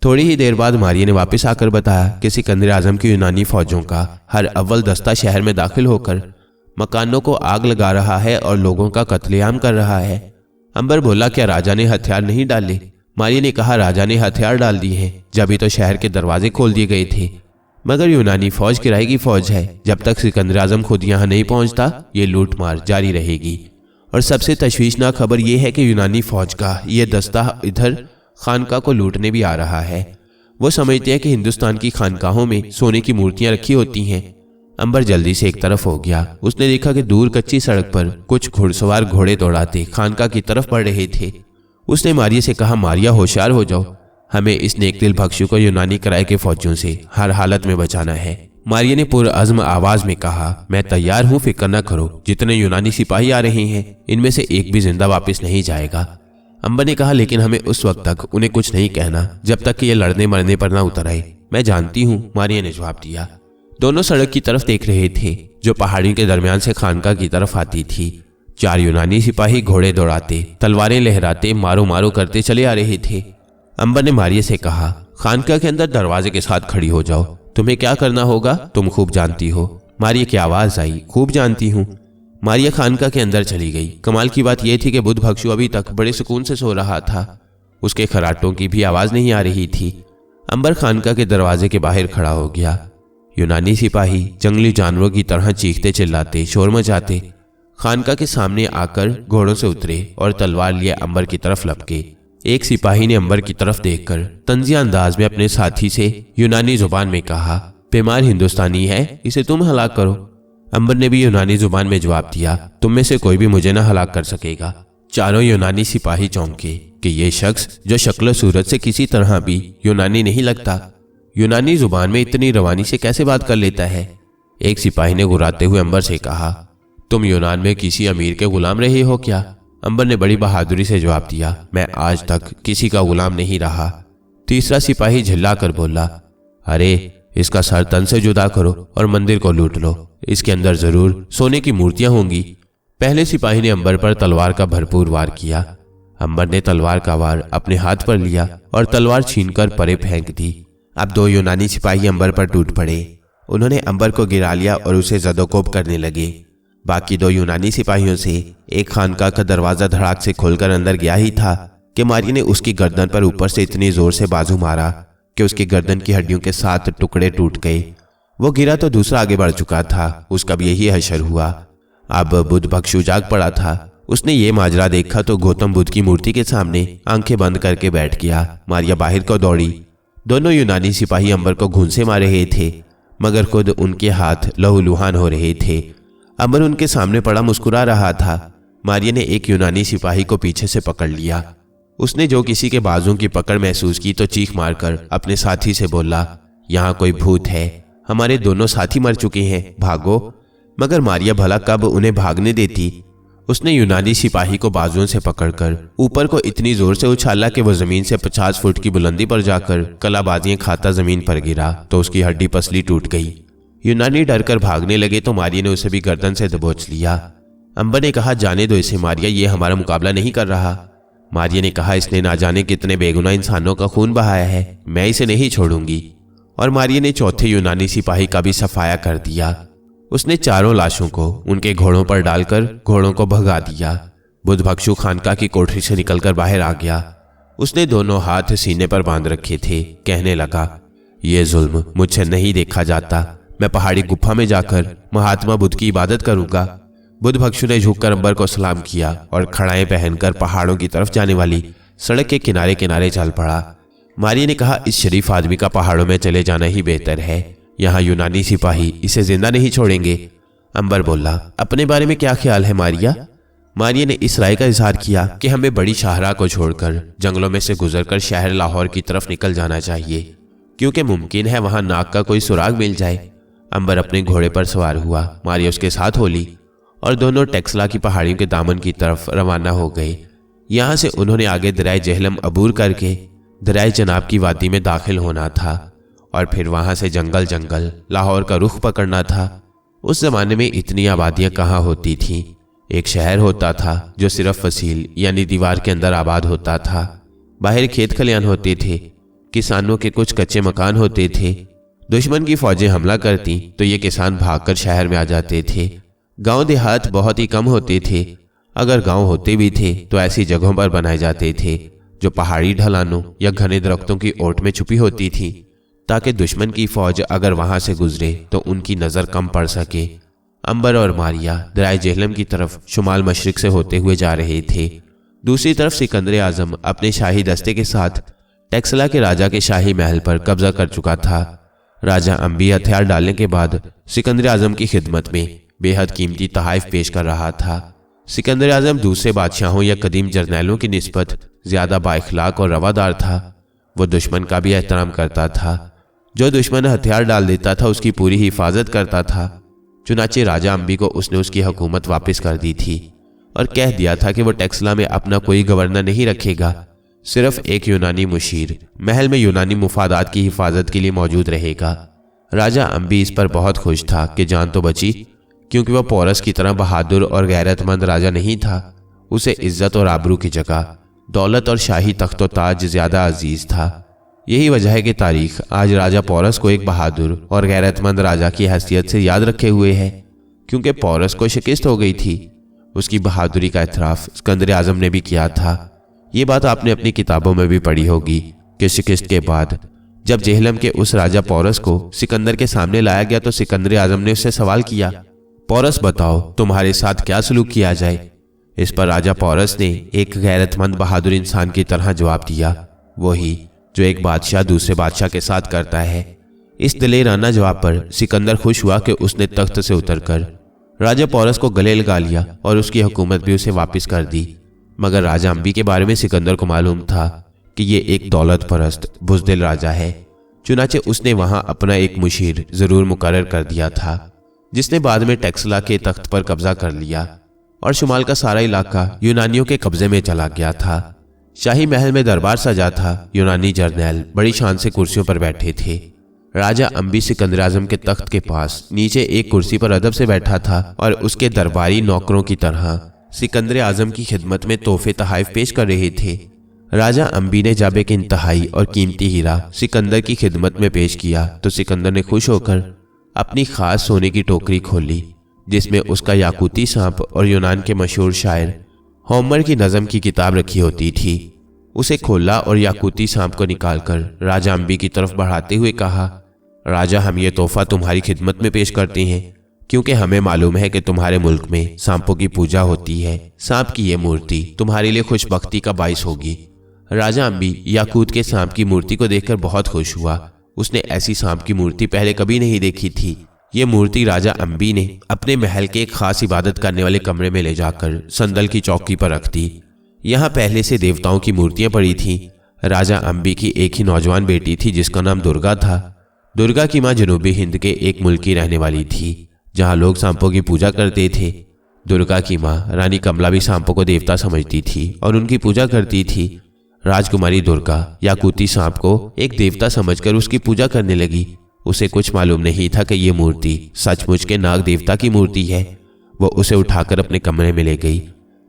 थोड़ी ही देर बाद मारिया ने वापस आकर बताया कि सिकंदर आजम की यूनानी फौजों का हर अव्वल दस्ता शहर में दाखिल होकर मकानों को आग लगा रहा है और लोगों का कत्लेआम कर रहा है। अंबर बोला, क्या राजा ने हथियार नहीं डाले? मारिया ने कहा, राजा ने हथियार डाल दिए हैं, जब ही तो शहर के दरवाजे खोल दिए गए थे। मगर यूनानी फौज किराए की फौज है। जब तक सिकंदर आजम खुद यहाँ नहीं पहुंचता ये लूट मार जारी रहेगी। और सबसे तशवीशनाक खबर यह है कि यूनानी फौज का ये दस्ता इधर खानका को लूटने भी आ रहा है। वो समझते हैं कि हिंदुस्तान की खानकाहों में सोने की मूर्तियां रखी होती हैं। अंबर जल्दी से एक तरफ हो गया। उसने देखा कि दूर कच्ची सड़क पर कुछ घुड़सवार घोड़े दौड़ाते खानका की तरफ बढ़ रहे थे। उसने मारिया से कहा, मारिया होशियार हो जाओ, हमें इस नेकदिल भक्षु को यूनानी किराए के फौजियों से हर हालत में बचाना है। मारिया ने पुरअज़्म आवाज में कहा, मैं तैयार हूं, फिक्र न करो। जितने यूनानी सिपाही आ रहे हैं इनमें से एक भी जिंदा वापस नहीं जाएगा। अंबर ने कहा, लेकिन हमें उस वक्त तक उन्हें कुछ नहीं कहना जब तक कि ये लड़ने मरने पर ना उतर आए। मैं जानती हूँ, मारिया ने जवाब दिया। दोनों सड़क की तरफ देख रहे थे जो पहाड़ियों के दरमियान से खानका की तरफ आती थी। 4 यूनानी सिपाही घोड़े दौड़ाते, तलवारें लहराते, मारो मारो करते चले आ रहे थे। अंबर ने मारिया से कहा, खानका के अंदर दरवाजे के साथ खड़ी हो जाओ। तुम्हें क्या करना होगा तुम खूब जानती हो। मारिया की आवाज आई, खूब जानती हूँ। मारिया खानका के अंदर चली गई। कमाल की बात यह थी कि बुद्ध भक्षु अभी तक बड़े सुकून से सो रहा था। उसके खराटों की भी आवाज नहीं आ रही थी। अंबर खानका के दरवाजे के बाहर खड़ा हो गया। यूनानी सिपाही जंगली जानवरों की तरह चीखते चिल्लाते शोर मचाते खानका के सामने आकर घोड़ों से उतरे और तलवार लिए अंबर की तरफ लपके। एक सिपाही ने अंबर की तरफ देखकर तंजिया अंदाज में अपने साथी से यूनानी जुबान में कहा, बीमार हिंदुस्तानी है, इसे तुम हलाक करो। अंबर ने भी यूनानी जुबान में जवाब दिया, तुम में से कोई भी मुझे न हलाक कर सकेगा। चारों यूनानी सिपाही चौंके कि ये शख्स जो शक्ल सूरत से किसी तरह भी यूनानी नहीं लगता, यूनानी जुबान में इतनी रवानी से कैसे बात कर लेता है। एक सिपाही ने गुर्राते हुए अंबर से कहा, तुम यूनान में किसी अमीर के गुलाम रहे हो क्या? अंबर ने बड़ी बहादुरी से जवाब दिया, मैं आज तक किसी का गुलाम नहीं रहा। तीसरा सिपाही झिल्ला कर बोला, अरे इसका सर तन से जुदा करो और मंदिर को लूट लो, इसके अंदर जरूर सोने की मूर्तियां होंगी। पहले सिपाही ने अंबर पर तलवार का भरपूर वार किया। अंबर ने तलवार का वार अपने हाथ पर लिया और तलवार छीनकर परे फेंक दी। अब 2 यूनानी सिपाही अंबर पर टूट पड़े। उन्होंने अंबर को गिरा लिया और उसे जदोकोब करने लगे। बाकी 2 यूनानी सिपाहियों से एक खानका का दरवाजा धड़ाक से खोलकर अंदर गया ही था कि मारिया ने उसकी गर्दन पर ऊपर से इतनी जोर से बाजू मारा कि उसकी गर्दन की हड्डियों के 7 टुकड़े टूट गए। वो गिरा तो दूसरा आगे बढ़ चुका था, उसका भी यही हशर हुआ। अब बुद्ध भक्षु जाग पड़ा था। उसने ये माजरा देखा तो गौतम बुद्ध की मूर्ति के सामने आंखें बंद करके बैठ गया। मारिया बाहर को दौड़ी। दोनों यूनानी सिपाही अंबर को घूंसे मार रहे थे मगर खुद उनके हाथ लहूलुहान हो रहे थे। अंबर उनके सामने पड़ा मुस्कुरा रहा था। मारिया ने एक यूनानी सिपाही को पीछे से पकड़ लिया। उसने जो किसी के बाजू की पकड़ महसूस की तो चीख मारकर अपने साथी से बोला, यहाँ कोई भूत है, हमारे दोनों साथी मर चुके हैं, भागो। मगर मारिया भला कब उन्हें भागने देती। उसने यूनानी सिपाही को बाजुओं से पकड़कर ऊपर को इतनी जोर से उछाला कि वो जमीन से 50 फुट की बुलंदी पर जाकर कलाबाजियां खाता जमीन पर गिरा तो उसकी हड्डी पसली टूट गई। यूनानी डरकर भागने लगे तो मारिया ने उसे भी गर्दन से दबोच लिया। अंबर ने कहा, जाने दो इसे मारिया, ये हमारा मुकाबला नहीं कर रहा। मारिया ने कहा, इसने ना जाने कितने बेगुनाह इंसानों का खून बहाया है, मैं इसे नहीं छोड़ूंगी। और मारिया ने चौथे यूनानी सिपाही का भी सफाया कर दिया। उसने चारों लाशों को उनके घोड़ों पर डालकर घोड़ों को भगा दिया। बुद्ध भक्षु खानका की कोठरी से निकलकर बाहर आ गया। उसने दोनों हाथ सीने पर बांध रखे थे। कहने लगा, ये जुल्म मुझसे नहीं देखा जाता। मैं पहाड़ी गुफा में जाकर महात्मा बुद्ध की इबादत करूंगा। बुद्ध भक्षु ने झुककर अंबर को सलाम किया और खड़ाएं पहनकर पहाड़ों की तरफ जाने वाली सड़क के किनारे किनारे चल पड़ा। मारिया ने कहा, इस शरीफ आदमी का पहाड़ों में चले जाना ही बेहतर है, यहाँ यूनानी सिपाही इसे जिंदा नहीं छोड़ेंगे। अंबर बोला, अपने बारे में क्या ख्याल है मारिया? मारिया ने इस राय का इजहार किया कि हमें बड़ी शाहरा को छोड़कर जंगलों में से गुजरकर शहर लाहौर की तरफ निकल जाना चाहिए, क्योंकि मुमकिन है वहां नाक का कोई सुराग मिल जाए। अंबर अपने घोड़े पर सवार हुआ, मारिया उसके साथ होली और दोनों टेक्सला की पहाड़ियों के दामन की तरफ रवाना हो गए। यहाँ से उन्होंने आगे दरियाए जेहलम अबूर करके दरियाए जनाब की वादी में दाखिल होना था और फिर वहां से जंगल जंगल लाहौर का रुख पकड़ना था। उस जमाने में इतनी आबादियां कहाँ होती थीं। एक शहर होता था जो सिर्फ फसील यानी दीवार के अंदर आबाद होता था। बाहर खेत खलियान होते थे, किसानों के कुछ कच्चे मकान होते थे। दुश्मन की फौजें हमला करती तो ये किसान भागकर शहर में आ जाते थे। गांव देहात बहुत ही कम होते थे। अगर गांव होते भी थे तो ऐसी जगहों पर बनाए जाते थे जो पहाड़ी ढलानों या घने दरख्तों की ओट में छुपी होती थी, ताकि दुश्मन की फौज अगर वहां से गुजरे तो उनकी नजर कम पड़ सके। अंबर और मारिया दरियाए जेहलम की तरफ शुमाल मशरिक से होते हुए जा रहे थे। दूसरी तरफ सिकंदर आजम अपने शाही दस्ते के साथ टेक्सला के राजा के शाही महल पर कब्जा कर चुका था। राजा अम्बी हथियार डालने के बाद सिकंदर आजम की खिदमत में बेहद कीमती तोहफे पेश कर रहा था। सिकंदर आजम दूसरे बादशाहों या कदीम जर्नैलों की निस्बत ज्यादा बाइखलाक और रवादार था। वो दुश्मन का भी एहतराम करता था। जो दुश्मन हथियार डाल देता था उसकी पूरी हिफाजत करता था। चुनाचे राजा अम्बी को उसने उसकी हुकूमत वापस कर दी थी और कह दिया था कि वो टेक्सला में अपना कोई गवर्नर नहीं रखेगा, सिर्फ एक यूनानी मुशीर महल में यूनानी मुफादात की हिफाजत के लिए मौजूद रहेगा। राजा अम्बी इस पर बहुत खुश था कि जान तो बची, क्योंकि वह पोरस की तरह बहादुर और गैरतमंद राजा नहीं था। उसे इज्जत और आबरू की जगह दौलत और शाही तख्त और ताज ज्यादा अजीज था। यही वजह है कि तारीख आज राजा पोरस को एक बहादुर और गैरतमंद राजा की हैसियत से याद रखे हुए है, क्योंकि पोरस को शिकस्त हो गई थी। उसकी बहादुरी का एतराफ़ सिकंदर आजम ने भी किया था। ये बात आपने अपनी किताबों में भी पढ़ी होगी कि शिकस्त के बाद जब जेहलम के उस राजा पोरस को सिकंदर के सामने लाया गया तो सिकंदर आजम ने उससे सवाल किया, पोरस बताओ तुम्हारे साथ क्या सलूक किया जाए। इस पर राजा पोरस ने एक गैरतमंद बहादुर इंसान की तरह जवाब दिया, वही जो एक बादशाह दूसरे बादशाह के साथ करता है। इस दिलेराना जवाब पर सिकंदर खुश हुआ कि उसने तख्त से उतरकर राजा पोरस को गले लगा लिया और उसकी हुकूमत भी उसे वापस कर दी। मगर राजा अम्बी के बारे में सिकंदर को मालूम था कि ये एक दौलत परस्त बुज़दिल राजा है। चुनाचे उसने वहां अपना एक मुशीर जरूर मुकर्रर कर दिया था, जिसने बाद में टेक्सला के तख्त पर कब्जा कर लिया और शुमाल का सारा इलाका यूनानियों के कब्जे में चला गया था। शाही महल में दरबार सजा था। यूनानी जर्नैल बड़ी शान से कुर्सियों पर बैठे थे। राजा अम्बी सिकंदर आजम के तख्त के पास नीचे एक कुर्सी पर अदब से बैठा था और उसके दरबारी नौकरों की तरह सिकंदर आजम की खिदमत में तोहफे तोहफे पेश कर रहे थे। राजा अम्बी ने जब एक इंतहाई और कीमती हीरा सिकंदर की खिदमत में पेश किया तो सिकंदर ने खुश होकर अपनी खास सोने की टोकरी खोली, जिसमें उसका याकूती सांप और यूनान के मशहूर शायर होमर की नज़म की किताब रखी होती थी। उसे खोला और याकूती सांप को निकालकर राजा अम्बी की तरफ बढ़ाते हुए कहा, राजा हम ये तोहफा तुम्हारी खिदमत में पेश करते हैं, क्योंकि हमें मालूम है कि तुम्हारे मुल्क में सांपों की पूजा होती है। सांप की ये मूर्ति तुम्हारे लिए खुशबख्ती का बाइस होगी। राजा अम्बी याकूत के सांप की मूर्ति को देखकर बहुत खुश हुआ। उसने ऐसी सांप की मूर्ति पहले कभी नहीं देखी थी। ये मूर्ति राजा अम्बी ने अपने महल के एक खास इबादत करने वाले कमरे में ले जाकर संदल की चौकी पर रख दी। यहाँ पहले से देवताओं की मूर्तियां पड़ी थीं। राजा अम्बी की एक ही नौजवान बेटी थी जिसका नाम दुर्गा था। दुर्गा की माँ जनूबी हिंद के एक मुल्क की रहने वाली थी जहाँ लोग सांपों की पूजा करते थे। दुर्गा की माँ रानी कमला भी सांपों को देवता समझती थी और उनकी पूजा करती थी। राजकुमारी दुर्गा याकूती सांप को एक देवता समझकर उसकी पूजा करने लगी। उसे कुछ मालूम नहीं था कि ये मूर्ति सचमुच के नाग देवता की मूर्ति है। वो उसे उठाकर अपने कमरे में ले गई।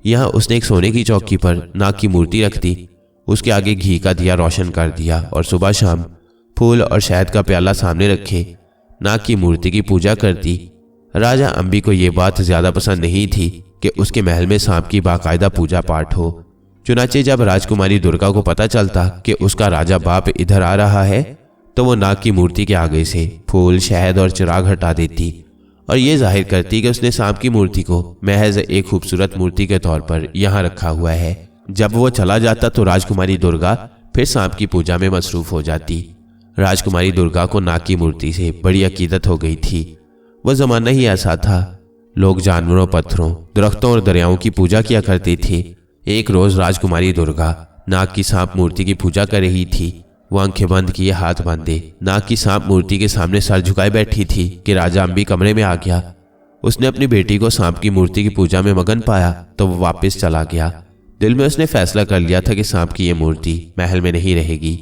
यहाँ उसने एक सोने की चौकी पर नाग की मूर्ति रख दी। उसके आगे घी का दिया रोशन कर दिया और सुबह शाम फूल और शहद का प्याला सामने रखे नाग की मूर्ति की पूजा करती। राजा अम्बी को ये बात ज्यादा पसंद नहीं थी कि उसके महल में सांप की बाकायदा पूजा पाठ हो। चुनाचे जब राजकुमारी दुर्गा को पता चलता कि उसका राजा बाप इधर आ रहा है तो वो नाग की मूर्ति के आगे से फूल शहद और चिराग हटा देती और ये जाहिर करती कि उसने सांप की मूर्ति को महज एक खूबसूरत मूर्ति के तौर पर यहाँ रखा हुआ है। जब वो चला जाता तो राजकुमारी दुर्गा फिर सांप की पूजा में मसरूफ हो जाती। राजकुमारी दुर्गा को नाग की मूर्ति से बड़ी अकीदत हो गई थी। वह जमाना ही ऐसा था। लोग जानवरों, पत्थरों, दरख्तों और दरियाओं की पूजा किया करते थे। एक रोज राजकुमारी दुर्गा नाग की सांप मूर्ति की पूजा कर रही थी। वो आंखें बंद किए हाथ बांधे नाग की सांप मूर्ति के सामने सर झुकाए बैठी थी कि राजा अम्बी कमरे में आ गया। उसने अपनी बेटी को सांप की मूर्ति की पूजा में मगन पाया तो वो वापस चला गया। दिल में उसने फैसला कर लिया था कि सांप की ये मूर्ति महल में नहीं रहेगी।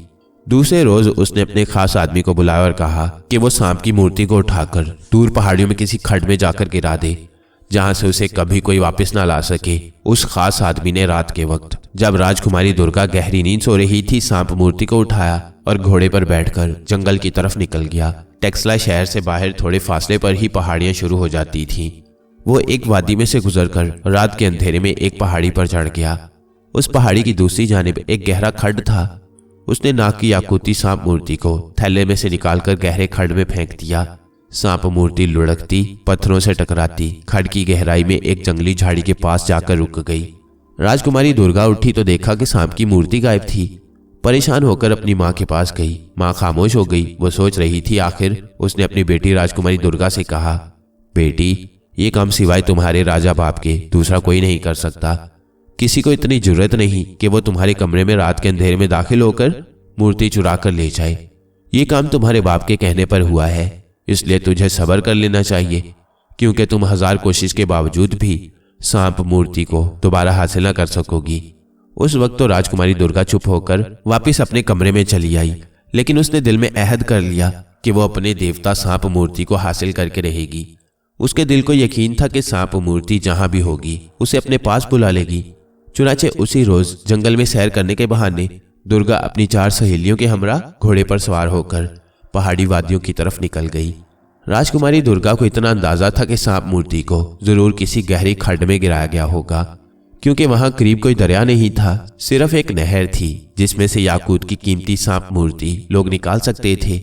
दूसरे रोज उसने अपने खास आदमी को बुलाया और कहा कि वो सांप की मूर्ति को उठाकर दूर पहाड़ियों में किसी खड्ड में जाकर गिरा दे, जहां से उसे कभी कोई वापस ना ला सके। उस खास आदमी ने रात के वक्त जब राजकुमारी दुर्गा गहरी नींद सो रही थी सांप मूर्ति को उठाया और घोड़े पर बैठकर जंगल की तरफ निकल गया। टेक्सला शहर से बाहर थोड़े फासले पर ही पहाड़ियां शुरू हो जाती थीं। वो एक वादी में से गुजरकर रात के अंधेरे में एक पहाड़ी पर चढ़ गया। उस पहाड़ी की दूसरी जानिब एक गहरा खड्ड था। उसने नाग की याकूती सांप मूर्ति को थैले में से निकालकर गहरे खड्ड में फेंक दिया। सांप मूर्ति लुढ़कती, पत्थरों से टकराती खड्ड की गहराई में एक जंगली झाड़ी के पास जाकर रुक गई। राजकुमारी दुर्गा उठी तो देखा कि सांप की मूर्ति गायब थी। परेशान होकर अपनी माँ के पास गई। माँ खामोश हो गई। वो सोच रही थी। आखिर उसने अपनी बेटी राजकुमारी दुर्गा से कहा, बेटी, ये काम सिवाय तुम्हारे राजा बाप के दूसरा कोई नहीं कर सकता। किसी को इतनी जरूरत नहीं कि वो तुम्हारे कमरे में रात के अंधेरे में दाखिल होकर मूर्ति चुरा कर ले जाए। ये काम तुम्हारे बाप के कहने पर हुआ है, इसलिए तुझे सब्र कर लेना चाहिए, क्योंकि तुम 1000 कोशिश के बावजूद भी सांप मूर्ति को दोबारा हासिल न कर सकोगी। उस वक्त तो राजकुमारी दुर्गा चुप होकर वापस अपने कमरे में चली आई, लेकिन उसने दिल में अहद कर लिया कि वो अपने देवता सांप मूर्ति को हासिल करके रहेगी। उसके दिल को यकीन था कि सांप मूर्ति जहां भी होगी उसे अपने पास बुला लेगी। चुनाचे उसी रोज जंगल में सैर करने के बहाने दुर्गा अपनी 4 सहेलियों के हमरा घोड़े पर सवार होकर पहाड़ी वादियों की तरफ निकल गई। राजकुमारी दुर्गा को इतना अंदाजा था कि सांप मूर्ति को जरूर किसी गहरी खड्ड में गिराया गया होगा, क्योंकि वहां करीब कोई दरिया नहीं था, सिर्फ एक नहर थी जिसमें से याकूत की कीमती सांप मूर्ति लोग निकाल सकते थे।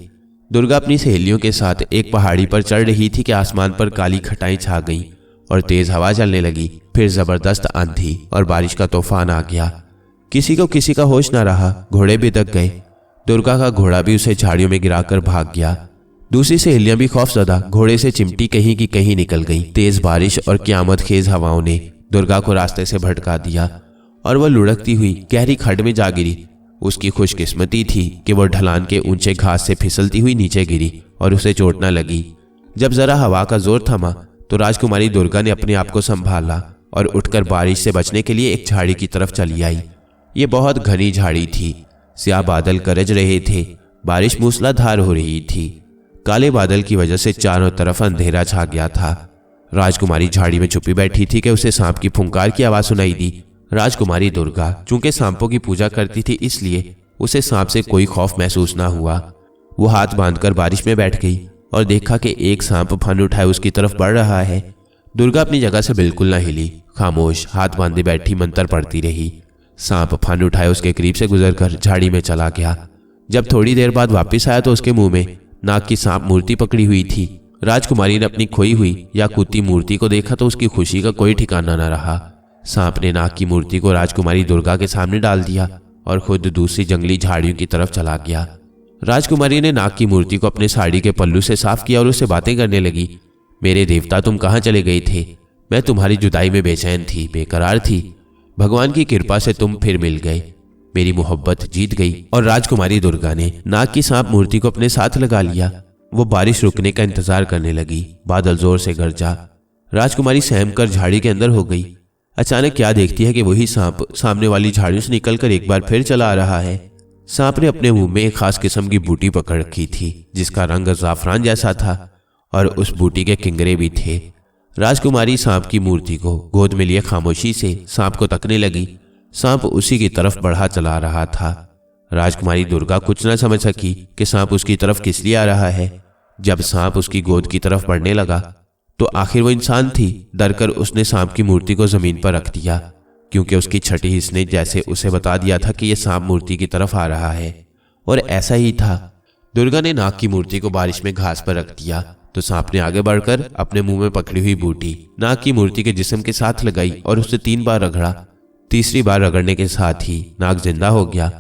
दुर्गा अपनी सहेलियों के साथ एक पहाड़ी पर चढ़ रही थी कि आसमान पर काली घटाएं छा गईं और तेज हवा चलने लगी। फिर जबरदस्त आंधी और बारिश का तूफान आ गया। किसी को किसी का होश न रहा। घोड़े भी दब गए। दुर्गा का घोड़ा भी उसे झाड़ियों में गिराकर भाग गया। दूसरी सहेलियां भी खौफजदा घोड़े से चिमटी कहीं की कहीं निकल गईं। तेज बारिश और क़यामत खेज हवाओं ने दुर्गा को रास्ते से भटका दिया और वह लुढ़कती हुई गहरी खड्ड में जा गिरी। उसकी खुशकिस्मती थी कि वह ढलान के ऊंचे घास से फिसलती हुई नीचे गिरी और उसे चोट न लगी। जब जरा हवा का जोर थमा तो राजकुमारी दुर्गा ने अपने आप को संभाला और उठकर बारिश से बचने के लिए एक झाड़ी की तरफ चली आई। ये बहुत घनी झाड़ी थी। स्याह बादल गरज रहे थे। बारिश मूसलाधार हो रही थी। काले बादल की वजह से चारों तरफ अंधेरा छा गया था। राजकुमारी झाड़ी में छुपी बैठी थी कि उसे सांप की फुंकार की आवाज सुनाई दी। राजकुमारी दुर्गा चूंकि सांपों की पूजा करती थी, इसलिए उसे सांप से कोई खौफ महसूस ना हुआ। वो हाथ बांधकर बारिश में बैठ गई और देखा कि एक सांप फन उठाए उसकी तरफ बढ़ रहा है। दुर्गा अपनी जगह से बिल्कुल ना हिली, खामोश हाथ बांधे बैठी मंत्र पढ़ती रही। सांप फन उठाए उसके करीब से गुजरकर झाड़ी में चला गया। जब थोड़ी देर बाद वापस आया तो उसके मुंह में नाग की सांप मूर्ति पकड़ी हुई थी। राजकुमारी ने अपनी खोई हुई याकूती मूर्ति को देखा तो उसकी खुशी का कोई ठिकाना न रहा। सांप ने नाग की मूर्ति को राजकुमारी दुर्गा के सामने डाल दिया और खुद दूसरी जंगली झाड़ियों की तरफ चला गया। राजकुमारी ने नाग की मूर्ति को अपने साड़ी के पल्लू से साफ किया और उससे बातें करने लगी। मेरे देवता, तुम कहाँ चले गए थे? मैं तुम्हारी जुदाई में बेचैन थी, बेकरार थी। भगवान की कृपा से तुम फिर मिल गए। मेरी मोहब्बत जीत गई। और राजकुमारी दुर्गा ने नाग की सांप मूर्ति को अपने साथ लगा लिया। वो बारिश रुकने का इंतजार करने लगी। बादल जोर से गरजा। राजकुमारी सहम कर झाड़ी के अंदर हो गई। अचानक क्या देखती है कि वही सांप सामने वाली झाड़ियों से निकलकर एक बार फिर चला आ रहा है। सांप ने अपने मुंह में एक खास किस्म की बूटी पकड़ रखी थी जिसका रंग ज़ाफ़रान जैसा था और उस बूटी के किंगरे भी थे। राजकुमारी सांप की मूर्ति को गोद में लिए खामोशी से सांप को तकने लगी। सांप उसी की तरफ बढ़ा चला रहा था। राजकुमारी दुर्गा कुछ न समझ सकी कि सांप उसकी तरफ किस लिए आ रहा है। जब सांप उसकी गोद की तरफ बढ़ने लगा तो आखिर वो इंसान थी। डरकर उसने सांप की मूर्ति को जमीन पर रख दिया, क्योंकि उसकी छठी हिस्स ने जैसे उसे बता दिया था कि यह सांप मूर्ति की तरफ आ रहा है। और ऐसा ही था। दुर्गा ने नाग की मूर्ति को बारिश में घास पर रख दिया तो सांप ने आगे बढ़कर अपने मुंह में पकड़ी हुई बूटी नाग की मूर्ति के जिस्म के साथ लगाई और उसे 3 बार रगड़ा। तीसरी बार रगड़ने के साथ ही नाग जिंदा हो गया।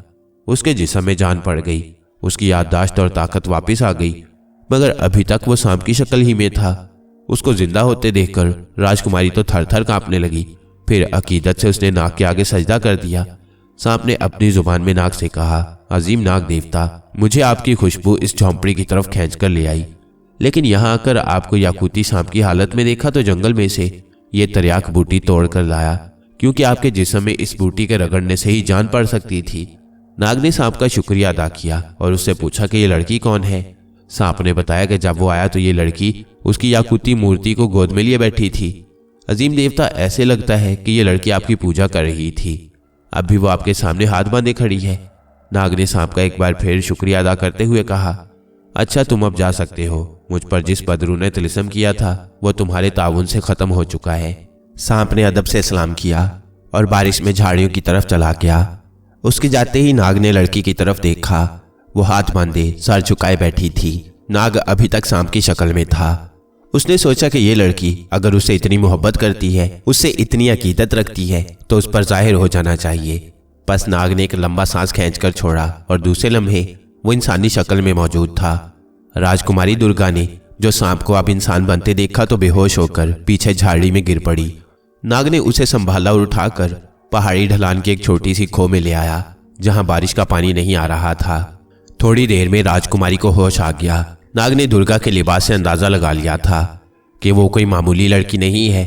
उसके जिस्म में जान पड़ गई। उसकी याददाश्त और ताकत वापस आ गई, मगर अभी तक वो सांप की शक्ल ही में था। उसको जिंदा होते देखकर राजकुमारी तो थर थर कांपने लगी। फिर अकीदत से उसने नाग के आगे सजदा कर दिया। सांप ने अपनी जुबान में नाग से कहा, अजीम नाग देवता, मुझे आपकी खुशबू इस झोंपड़ी की तरफ खींच कर ले आई, लेकिन यहाँ आकर आपको याकूती सांप की हालत में देखा तो जंगल में से ये तरियाक बूटी तोड़ कर लाया, क्योंकि आपके जिस्म में इस बूटी के रगड़ने से ही जान पड़ सकती थी। नाग ने सांप का शुक्रिया अदा किया और उससे पूछा कि ये लड़की कौन है। सांप ने बताया कि जब वो आया तो ये लड़की उसकी याकूती मूर्ति को गोद में लिए बैठी थी। अजीम देवता, ऐसे लगता है कि ये लड़की आपकी पूजा कर रही थी। अब भी वो आपके सामने हाथ बांधे खड़ी है। नाग ने सांप का एक बार फिर शुक्रिया अदा करते हुए कहा, अच्छा तुम अब जा सकते हो। मुझ पर जिस बदरू ने तिलिस्म किया था वो तुम्हारे ताउन से खत्म हो चुका है। सांप ने अदब से सलाम किया और बारिश में झाड़ियों की तरफ चला गया। उसके जाते ही नाग ने लड़की की तरफ देखा। वो हाथ बांधे सर झुकाए बैठी थी। नाग अभी तक सांप की शक्ल में था। उसने सोचा कि ये लड़की अगर उससे इतनी मोहब्बत करती है, उससे इतनी अकीदत रखती है, तो उस पर जाहिर हो जाना चाहिए। बस नाग ने एक लंबा सांस खींचकर छोड़ा और दूसरे लम्हे वो इंसानी शक्ल में मौजूद था। राजकुमारी दुर्गा ने जो सांप को अब इंसान बनते देखा तो बेहोश होकर पीछे झाड़ी में गिर पड़ी। नाग ने उसे संभाला और उठाकर पहाड़ी ढलान की एक छोटी सी खो में ले आया, जहां बारिश का पानी नहीं आ रहा था। थोड़ी देर में राजकुमारी को होश आ गया। नाग ने दुर्गा के लिबास से अंदाजा लगा लिया था कि वो कोई मामूली लड़की नहीं है।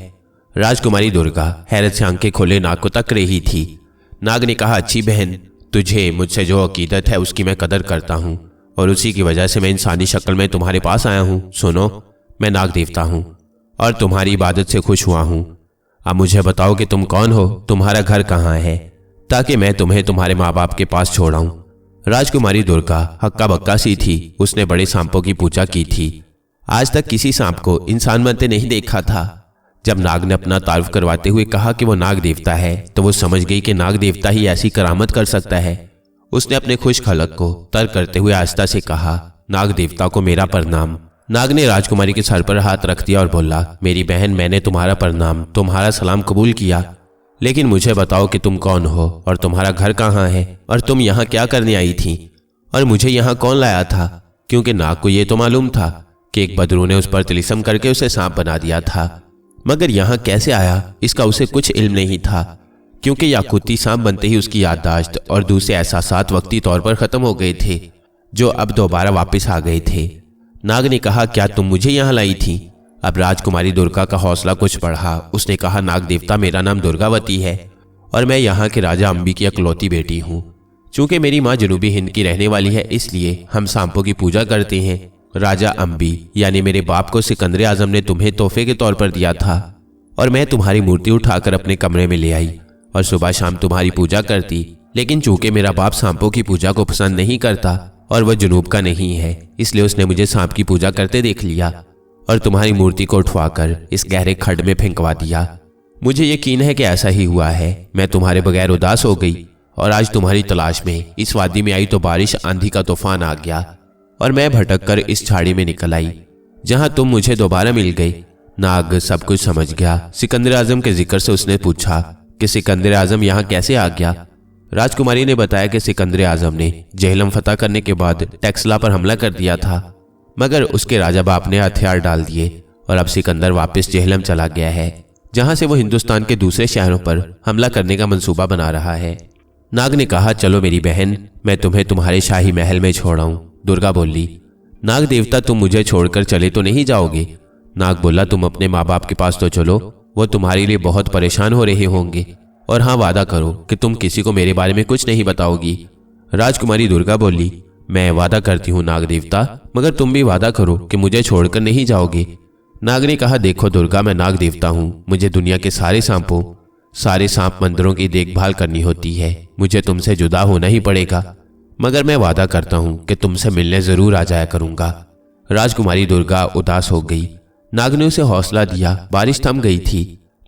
राजकुमारी दुर्गा हैरत से आंखें खोले नाग को तक रही थी। नाग ने कहा, अच्छी बहन, तुझे मुझसे जो अकीदत है उसकी मैं कदर करता हूँ और उसी की वजह से मैं इंसानी शक्ल में तुम्हारे पास आया हूँ। सुनो, मैं नाग देवता हूँ और तुम्हारी इबादत से खुश हुआ हूँ। अब मुझे बताओ कि तुम कौन हो, तुम्हारा घर कहाँ है, ताकि मैं तुम्हें तुम्हारे माँ बाप के पास छोड़ाऊं। राजकुमारी दुर्गा हक्का बक्का सी थी। उसने बड़े सांपों की पूजा की थी। आज तक किसी सांप को इंसान बनते नहीं देखा था। जब नाग ने अपना तारुफ करवाते हुए कहा कि वो नाग देवता है, तो वो समझ गई कि नाग देवता ही ऐसी करामत कर सकता है। उसने अपने खुश खलक को तर्क करते हुए आस्था से कहा, नाग देवता को मेरा प्रणाम। नाग ने राजकुमारी के सर पर हाथ रख दिया और बोला, मेरी बहन, मैंने तुम्हारा प्रणाम, तुम्हारा सलाम कबूल किया, लेकिन मुझे बताओ कि तुम कौन हो और तुम्हारा घर कहाँ है और तुम यहाँ क्या करने आई थी और मुझे यहाँ कौन लाया था। क्योंकि नाग को ये तो मालूम था कि एक बदरू ने उस पर तिलिस्म करके उसे सांप बना दिया था, मगर यहाँ कैसे आया इसका उसे कुछ इल्म नहीं था, क्योंकि याकूती सांप बनते ही उसकी याददाश्त और दूसरे एहसासात वक्ती तौर पर खत्म हो गए थे, जो अब दोबारा वापस आ गए थे। नाग ने कहा, क्या तुम मुझे यहाँ लाई थी? अब राजकुमारी दुर्गा का हौसला कुछ बढ़ा। उसने कहा, नाग देवता, मेरा नाम दुर्गावती है और मैं यहाँ के राजा अंबी की अकलौती बेटी हूँ। चूंकि मेरी माँ जनूबी हिंद की रहने वाली है, इसलिए हम सांपों की पूजा करते हैं। राजा अंबी यानी मेरे बाप को सिकंदर आजम ने तुम्हें तोहफे के तौर पर दिया था और मैं तुम्हारी मूर्ति उठाकर अपने कमरे में ले आई और सुबह शाम तुम्हारी पूजा करती। लेकिन चूंकि मेरा बाप सांपों की पूजा को पसंद नहीं करता और वह जनूब का नहीं है, इसलिए उसने मुझे सांप की पूजा करते देख लिया और तुम्हारी मूर्ति को उठवाकर इस गहरे खड्ड में फेंकवा दिया। मुझे यकीन है कि ऐसा ही हुआ है। मैं तुम्हारे बगैर उदास हो गई और आज तुम्हारी तलाश में इस वादी में आई तो बारिश आंधी का तूफान आ गया और मैं भटक कर इस झाड़ी में निकल आई, जहां तुम मुझे दोबारा मिल गई। नाग सब कुछ समझ गया। सिकंदर आजम के जिक्र से उसने पूछा कि सिकंदर आजम यहाँ कैसे आ गया। राजकुमारी ने बताया कि सिकंदर आजम ने जेहलम फतह करने के बाद टेक्सला पर हमला कर दिया था, मगर उसके राजा बाप ने हथियार डाल दिए और अब सिकंदर वापस जेहलम चला गया है, जहां से वो हिंदुस्तान के दूसरे शहरों पर हमला करने का मंसूबा बना रहा है। नाग ने कहा, चलो मेरी बहन, मैं तुम्हें तुम्हारे शाही महल में छोड़ाऊं। दुर्गा बोली, नाग देवता, तुम मुझे छोड़कर चले तो नहीं जाओगे? नाग बोला, तुम अपने माँ बाप के पास तो चलो, वो तुम्हारे लिए बहुत परेशान हो रहे होंगे, और हाँ, वादा करो कि तुम किसी को मेरे बारे में कुछ नहीं बताओगी। राजकुमारी दुर्गा बोली, मैं वादा करती हूँ नाग देवता, मगर तुम भी वादा करो कि मुझे छोड़कर नहीं जाओगे। नाग ने कहा, देखो दुर्गा, मैं नाग देवता हूँ, मुझे दुनिया के सारे सांपों, सारे सांप मंदिरों की देखभाल करनी होती है। मुझे तुमसे जुदा होना ही पड़ेगा, मगर मैं वादा करता हूँ कि तुमसे मिलने जरूर आ जाया करूंगा। राजकुमारी दुर्गा उदास हो गई। नाग ने उसे हौसला दिया। बारिश थम गई थी।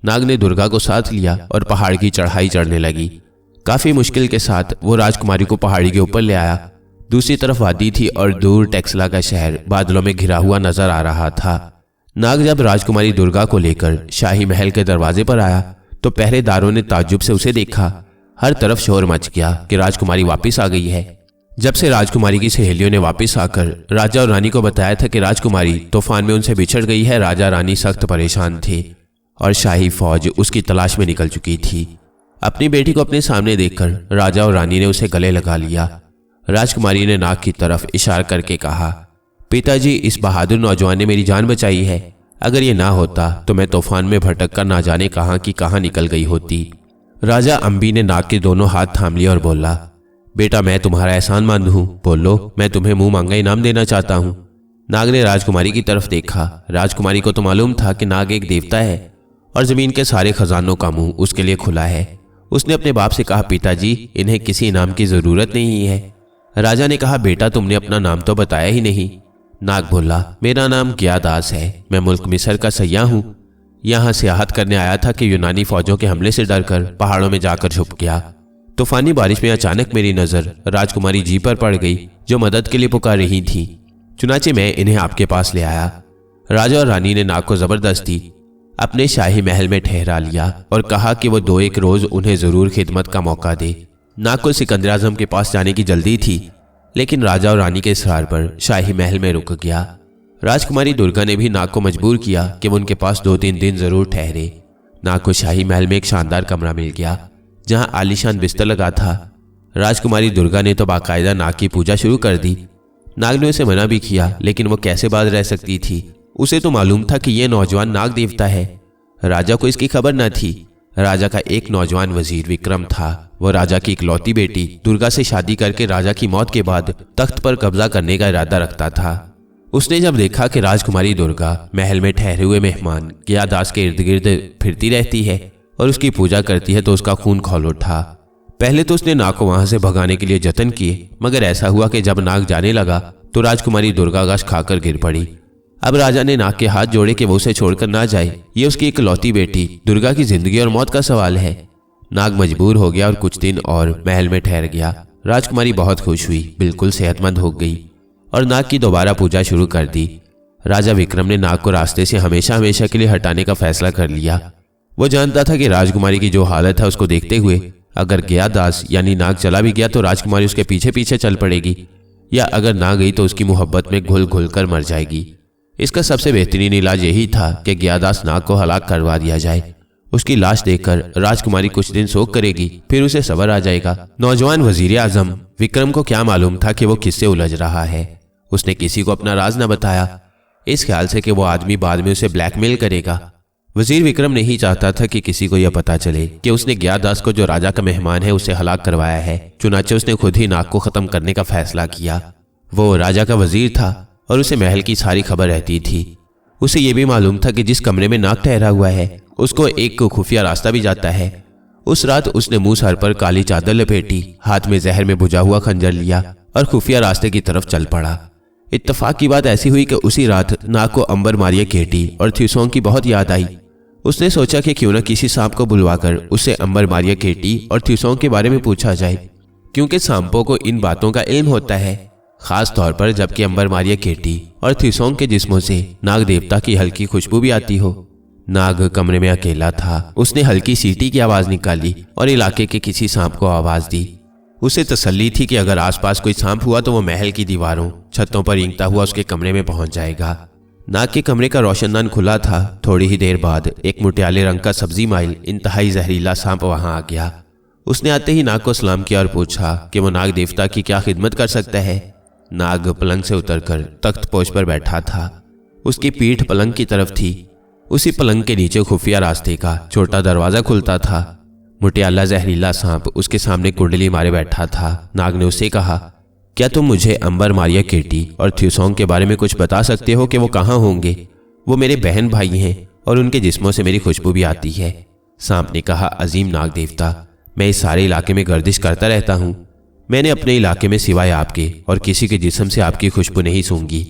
नाग ने दुर्गा को साथ लिया और पहाड़ की चढ़ाई चढ़ने लगी। काफी मुश्किल के साथ वो राजकुमारी को पहाड़ी के ऊपर ले आया। दूसरी तरफ वादी थी और दूर टेक्सला का शहर बादलों में घिरा हुआ नजर आ रहा था। नाग जब राजकुमारी दुर्गा को लेकर शाही महल के दरवाजे पर आया तो पहरेदारों ने ताज्जुब से उसे देखा। हर तरफ शोर मच गया कि राजकुमारी वापस आ गई है। जब से राजकुमारी की सहेलियों ने वापस आकर राजा और रानी को बताया था कि राजकुमारी तूफान में उनसे बिछड़ गई है, राजा रानी सख्त परेशान थे और शाही फौज उसकी तलाश में निकल चुकी थी। अपनी बेटी को अपने सामने देखकर राजा और रानी ने उसे गले लगा लिया। राजकुमारी ने नाग की तरफ इशारा करके कहा, पिताजी, इस बहादुर नौजवान ने मेरी जान बचाई है। अगर ये ना होता तो मैं तूफान में भटक कर ना जाने कहाँ की कहाँ निकल गई होती। राजा अंबी ने नाग के दोनों हाथ थाम लिए और बोला, बेटा, मैं तुम्हारा एहसान मंद हूँ, बोलो, मैं तुम्हें मुंह मांगा इनाम देना चाहता हूँ। नाग ने राजकुमारी की तरफ देखा। राजकुमारी को तो मालूम था कि नाग एक देवता है और जमीन के सारे खजानों का मुंह उसके लिए खुला है। उसने अपने बाप से कहा, पिताजी, इन्हें किसी इनाम की जरूरत नहीं है। राजा ने कहा, बेटा, तुमने अपना नाम तो बताया ही नहीं। नाग बोला, मेरा नाम गियादास है, मैं मुल्क मिस्र का सयाह हूँ। यहाँ सियाहत करने आया था कि यूनानी फौजों के हमले से डरकर पहाड़ों में जाकर छुप गया। तूफानी बारिश में अचानक मेरी नजर राजकुमारी जी पर पड़ गई, जो मदद के लिए पुकार रही थी। चुनाचे मैं इन्हें आपके पास ले आया। राजा और रानी ने नाग को जबरदस्ती अपने शाही महल में ठहरा लिया और कहा कि वो 2-1 रोज उन्हें जरूर खिदमत का मौका दे। नाग को सिकंदर आजम के पास जाने की जल्दी थी, लेकिन राजा और रानी के इसरार पर शाही महल में रुक गया। राजकुमारी दुर्गा ने भी नाग को मजबूर किया कि वो उनके पास 2-3 दिन जरूर ठहरे। नाग को शाही महल में एक शानदार कमरा मिल गया जहां आलीशान बिस्तर लगा था। राजकुमारी दुर्गा ने तो बाकायदा नाग की पूजा शुरू कर दी। नाग ने उसे मना भी किया, लेकिन वो कैसे बाज रह सकती थी। उसे तो मालूम था कि यह नौजवान नाग देवता है। राजा को इसकी खबर न थी। राजा का एक नौजवान वजीर विक्रम था। वो राजा की इकलौती बेटी दुर्गा से शादी करके राजा की मौत के बाद तख्त पर कब्जा करने का इरादा रखता था। उसने जब देखा कि राजकुमारी दुर्गा महल में ठहरे हुए मेहमान गयादास के इर्द गिर्द फिरती रहती है और उसकी पूजा करती है, तो उसका खून खौल उठा। पहले तो उसने नाग को वहां से भगाने के लिए जतन किए, मगर ऐसा हुआ कि जब नाग जाने लगा तो राजकुमारी दुर्गा गश खाकर गिर पड़ी। अब राजा ने नाग के हाथ जोड़े कि वो उसे छोड़कर ना जाए। ये उसकी इकलौती बेटी दुर्गा की जिंदगी और मौत का सवाल है। नाग मजबूर हो गया और कुछ दिन और महल में ठहर गया। राजकुमारी बहुत खुश हुई, बिल्कुल सेहतमंद हो गई और नाग की दोबारा पूजा शुरू कर दी। राजा विक्रम ने नाग को रास्ते से हमेशा हमेशा के लिए हटाने का फैसला कर लिया। वो जानता था कि राजकुमारी की जो हालत है उसको देखते हुए अगर गयादास यानी नाग चला भी गया तो राजकुमारी उसके पीछे पीछे चल पड़ेगी, या अगर ना गई तो उसकी मोहब्बत में घुल घुल कर मर जाएगी। इसका सबसे बेहतरीन इलाज यही था कि गयादास नाग को हलाक करवा दिया जाए। उसकी लाश देखकर राजकुमारी कुछ दिन शोक करेगी, फिर उसे सब्र आ जाएगा। नौजवान वजीर आजम विक्रम को क्या मालूम था कि वो किससे उलझ रहा है। उसने किसी को अपना राज न बताया, इस ख्याल से कि वो आदमी बाद में उसे ब्लैकमेल करेगा। वजीर विक्रम नहीं चाहता था कि किसी को यह पता चले कि उसने गयादास को, जो राजा का मेहमान है, उसे हलाक करवाया है। चुनाचे उसने खुद ही नाग को खत्म करने का फैसला किया। वो राजा का वजीर था और उसे महल की सारी खबर रहती थी। उसे यह भी मालूम था कि जिस कमरे में नाग ठहरा हुआ है उसको एक खुफिया रास्ता भी जाता है। उस रात उसने मुंह सर पर काली चादर लपेटी, हाथ में जहर में बुझा हुआ खंजर लिया और खुफिया रास्ते की तरफ चल पड़ा। इत्तेफाक की बात ऐसी हुई कि उसी रात नाग को अंबर मारिया केटी और थ्यूसोंग की बहुत याद आई। उसने सोचा कि क्यों न किसी सांप को बुलवाकर उससे अंबर मारिया केटी और थ्यूसोंग के बारे में पूछा जाए, क्योंकि सांपों को इन बातों का इल्म होता है, खास तौर पर जबकि अंबर मारिया केटी और थ्यूसोंग के जिस्मों से नाग देवता की हल्की खुशबू भी आती हो। नाग कमरे में अकेला था। उसने हल्की सीटी की आवाज निकाली और इलाके के किसी सांप को आवाज दी। उसे तसल्ली थी कि अगर आसपास कोई सांप हुआ तो वो महल की दीवारों, छतों पर रेंगता हुआ उसके कमरे में पहुंच जाएगा। नाग के कमरे का रोशनदान खुला था। थोड़ी ही देर बाद एक मुटियाले रंग का सब्जी माइल इंतहाई जहरीला सांप वहां आ गया। उसने आते ही नाग को सलाम किया और पूछा कि वो नाग देवता की क्या खिदमत कर सकता है। नाग पलंग से उतरकर तख्त पोश पर बैठा था। उसकी पीठ पलंग की तरफ थी। उसी पलंग के नीचे खुफिया रास्ते का छोटा दरवाजा खुलता था। मुटियाला जहरीला सांप उसके सामने कुंडली मारे बैठा था। नाग ने उससे कहा, क्या तुम मुझे अंबर मारिया केटी और थ्यूसोंग के बारे में कुछ बता सकते हो कि वो कहाँ होंगे? वो मेरे बहन भाई हैं और उनके जिस्मों से मेरी खुशबू भी आती है। सांप ने कहा, अजीम नाग देवता, मैं इस सारे इलाके में गर्दिश करता रहता हूँ। मैंने अपने इलाके में सिवाय आपके और किसी के जिस्म से आपकी खुशबू नहीं सूंघी।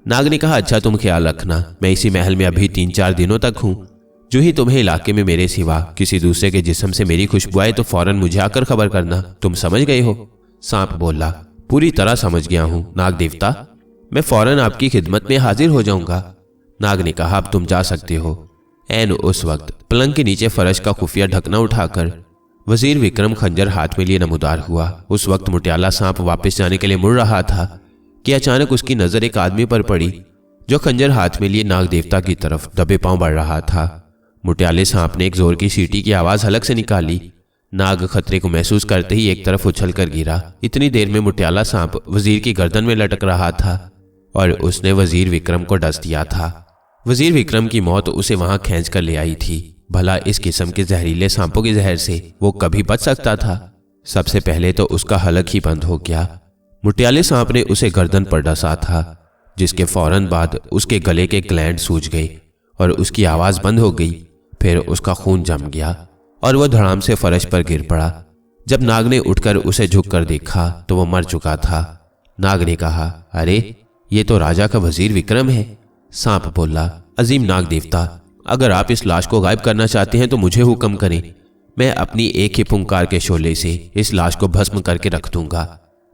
नाग ने कहा, अच्छा तुम ख्याल रखना, मैं इसी महल में अभी 3-4 दिनों तक हूँ। जो ही तुम्हें इलाके में मेरे सिवा किसी दूसरे के जिस्म से मेरी खुशबू आए तो फौरन मुझे आकर खबर करना। तुम समझ गए हो? सांप बोला, पूरी तरह समझ गया हूँ नाग देवता, मैं फौरन आपकी खिदमत में हाजिर हो जाऊंगा। नाग ने कहा, अब तुम जा सकते हो। ऐन उस वक्त पलंग के नीचे फर्श का खुफिया ढकना उठाकर वजीर विक्रम खंजर हाथ में लिए नमूदार हुआ। उस वक्त मुटियाला सांप वापस जाने के लिए मुड़ रहा था कि अचानक उसकी नजर एक आदमी पर पड़ी जो खंजर हाथ में लिए नाग देवता की तरफ दबे पांव बढ़ रहा था। मुटियाले सांप ने एक जोर की सीटी की आवाज हलक से निकाली। नाग खतरे को महसूस करते ही एक तरफ उछल कर गिरा। इतनी देर में मुटियाला सांप वजीर की गर्दन में लटक रहा था और उसने वजीर विक्रम को डस दिया था। वजीर विक्रम की मौत उसे वहां खींच कर ले आई थी। भला इस किस्म के जहरीले सांपों के जहर से वो कभी बच सकता था? सबसे पहले तो उसका हलक ही बंद हो गया। मुटियाले सांप ने उसे गर्दन पर डसा था, जिसके फौरन बाद उसके गले के ग्लैंड सूज गए और उसकी आवाज बंद हो गई। फिर उसका खून जम गया और वह धड़ाम से फर्श पर गिर पड़ा। जब नाग ने उठकर उसे झुककर देखा तो वह मर चुका था। नाग ने कहा, अरे ये तो राजा का वजीर विक्रम है। सांप बोला, अजीम नाग देवता, अगर आप इस लाश को गायब करना चाहते हैं तो मुझे हुक्म करें, मैं अपनी एक ही फुंकार के शोले से इस लाश को भस्म करके रख दूंगा।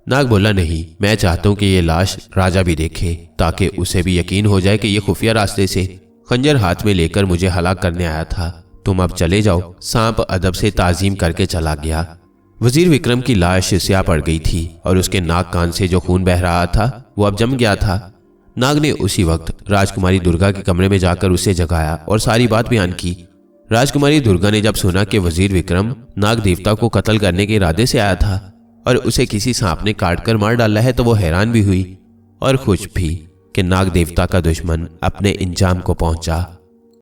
नाग बोला, नहीं, मैं चाहता हूं कि ये लाश राजा भी देखे ताकि उसे भी यकीन हो जाए कि ये खुफिया रास्ते से खंजर हाथ में लेकर मुझे हलाक करने आया था। तुम अब चले जाओ। सांप अदब से ताजीम करके चला गया। वजीर विक्रम की लाश स्याह पड़ गई थी और उसके नाक कान से जो खून बह रहा था वो अब जम गया था। नाग ने उसी वक्त राजकुमारी दुर्गा के कमरे में जाकर उसे जगाया और सारी बात बयान की। राजकुमारी दुर्गा ने जब सुना कि वजीर विक्रम नाग देवता को कत्ल करने के इरादे से आया था और उसे किसी सांप ने काट कर मार डाला है तो वो हैरान भी हुई और खुश भी कि नाग देवता का दुश्मन अपने इंजाम को पहुंचा।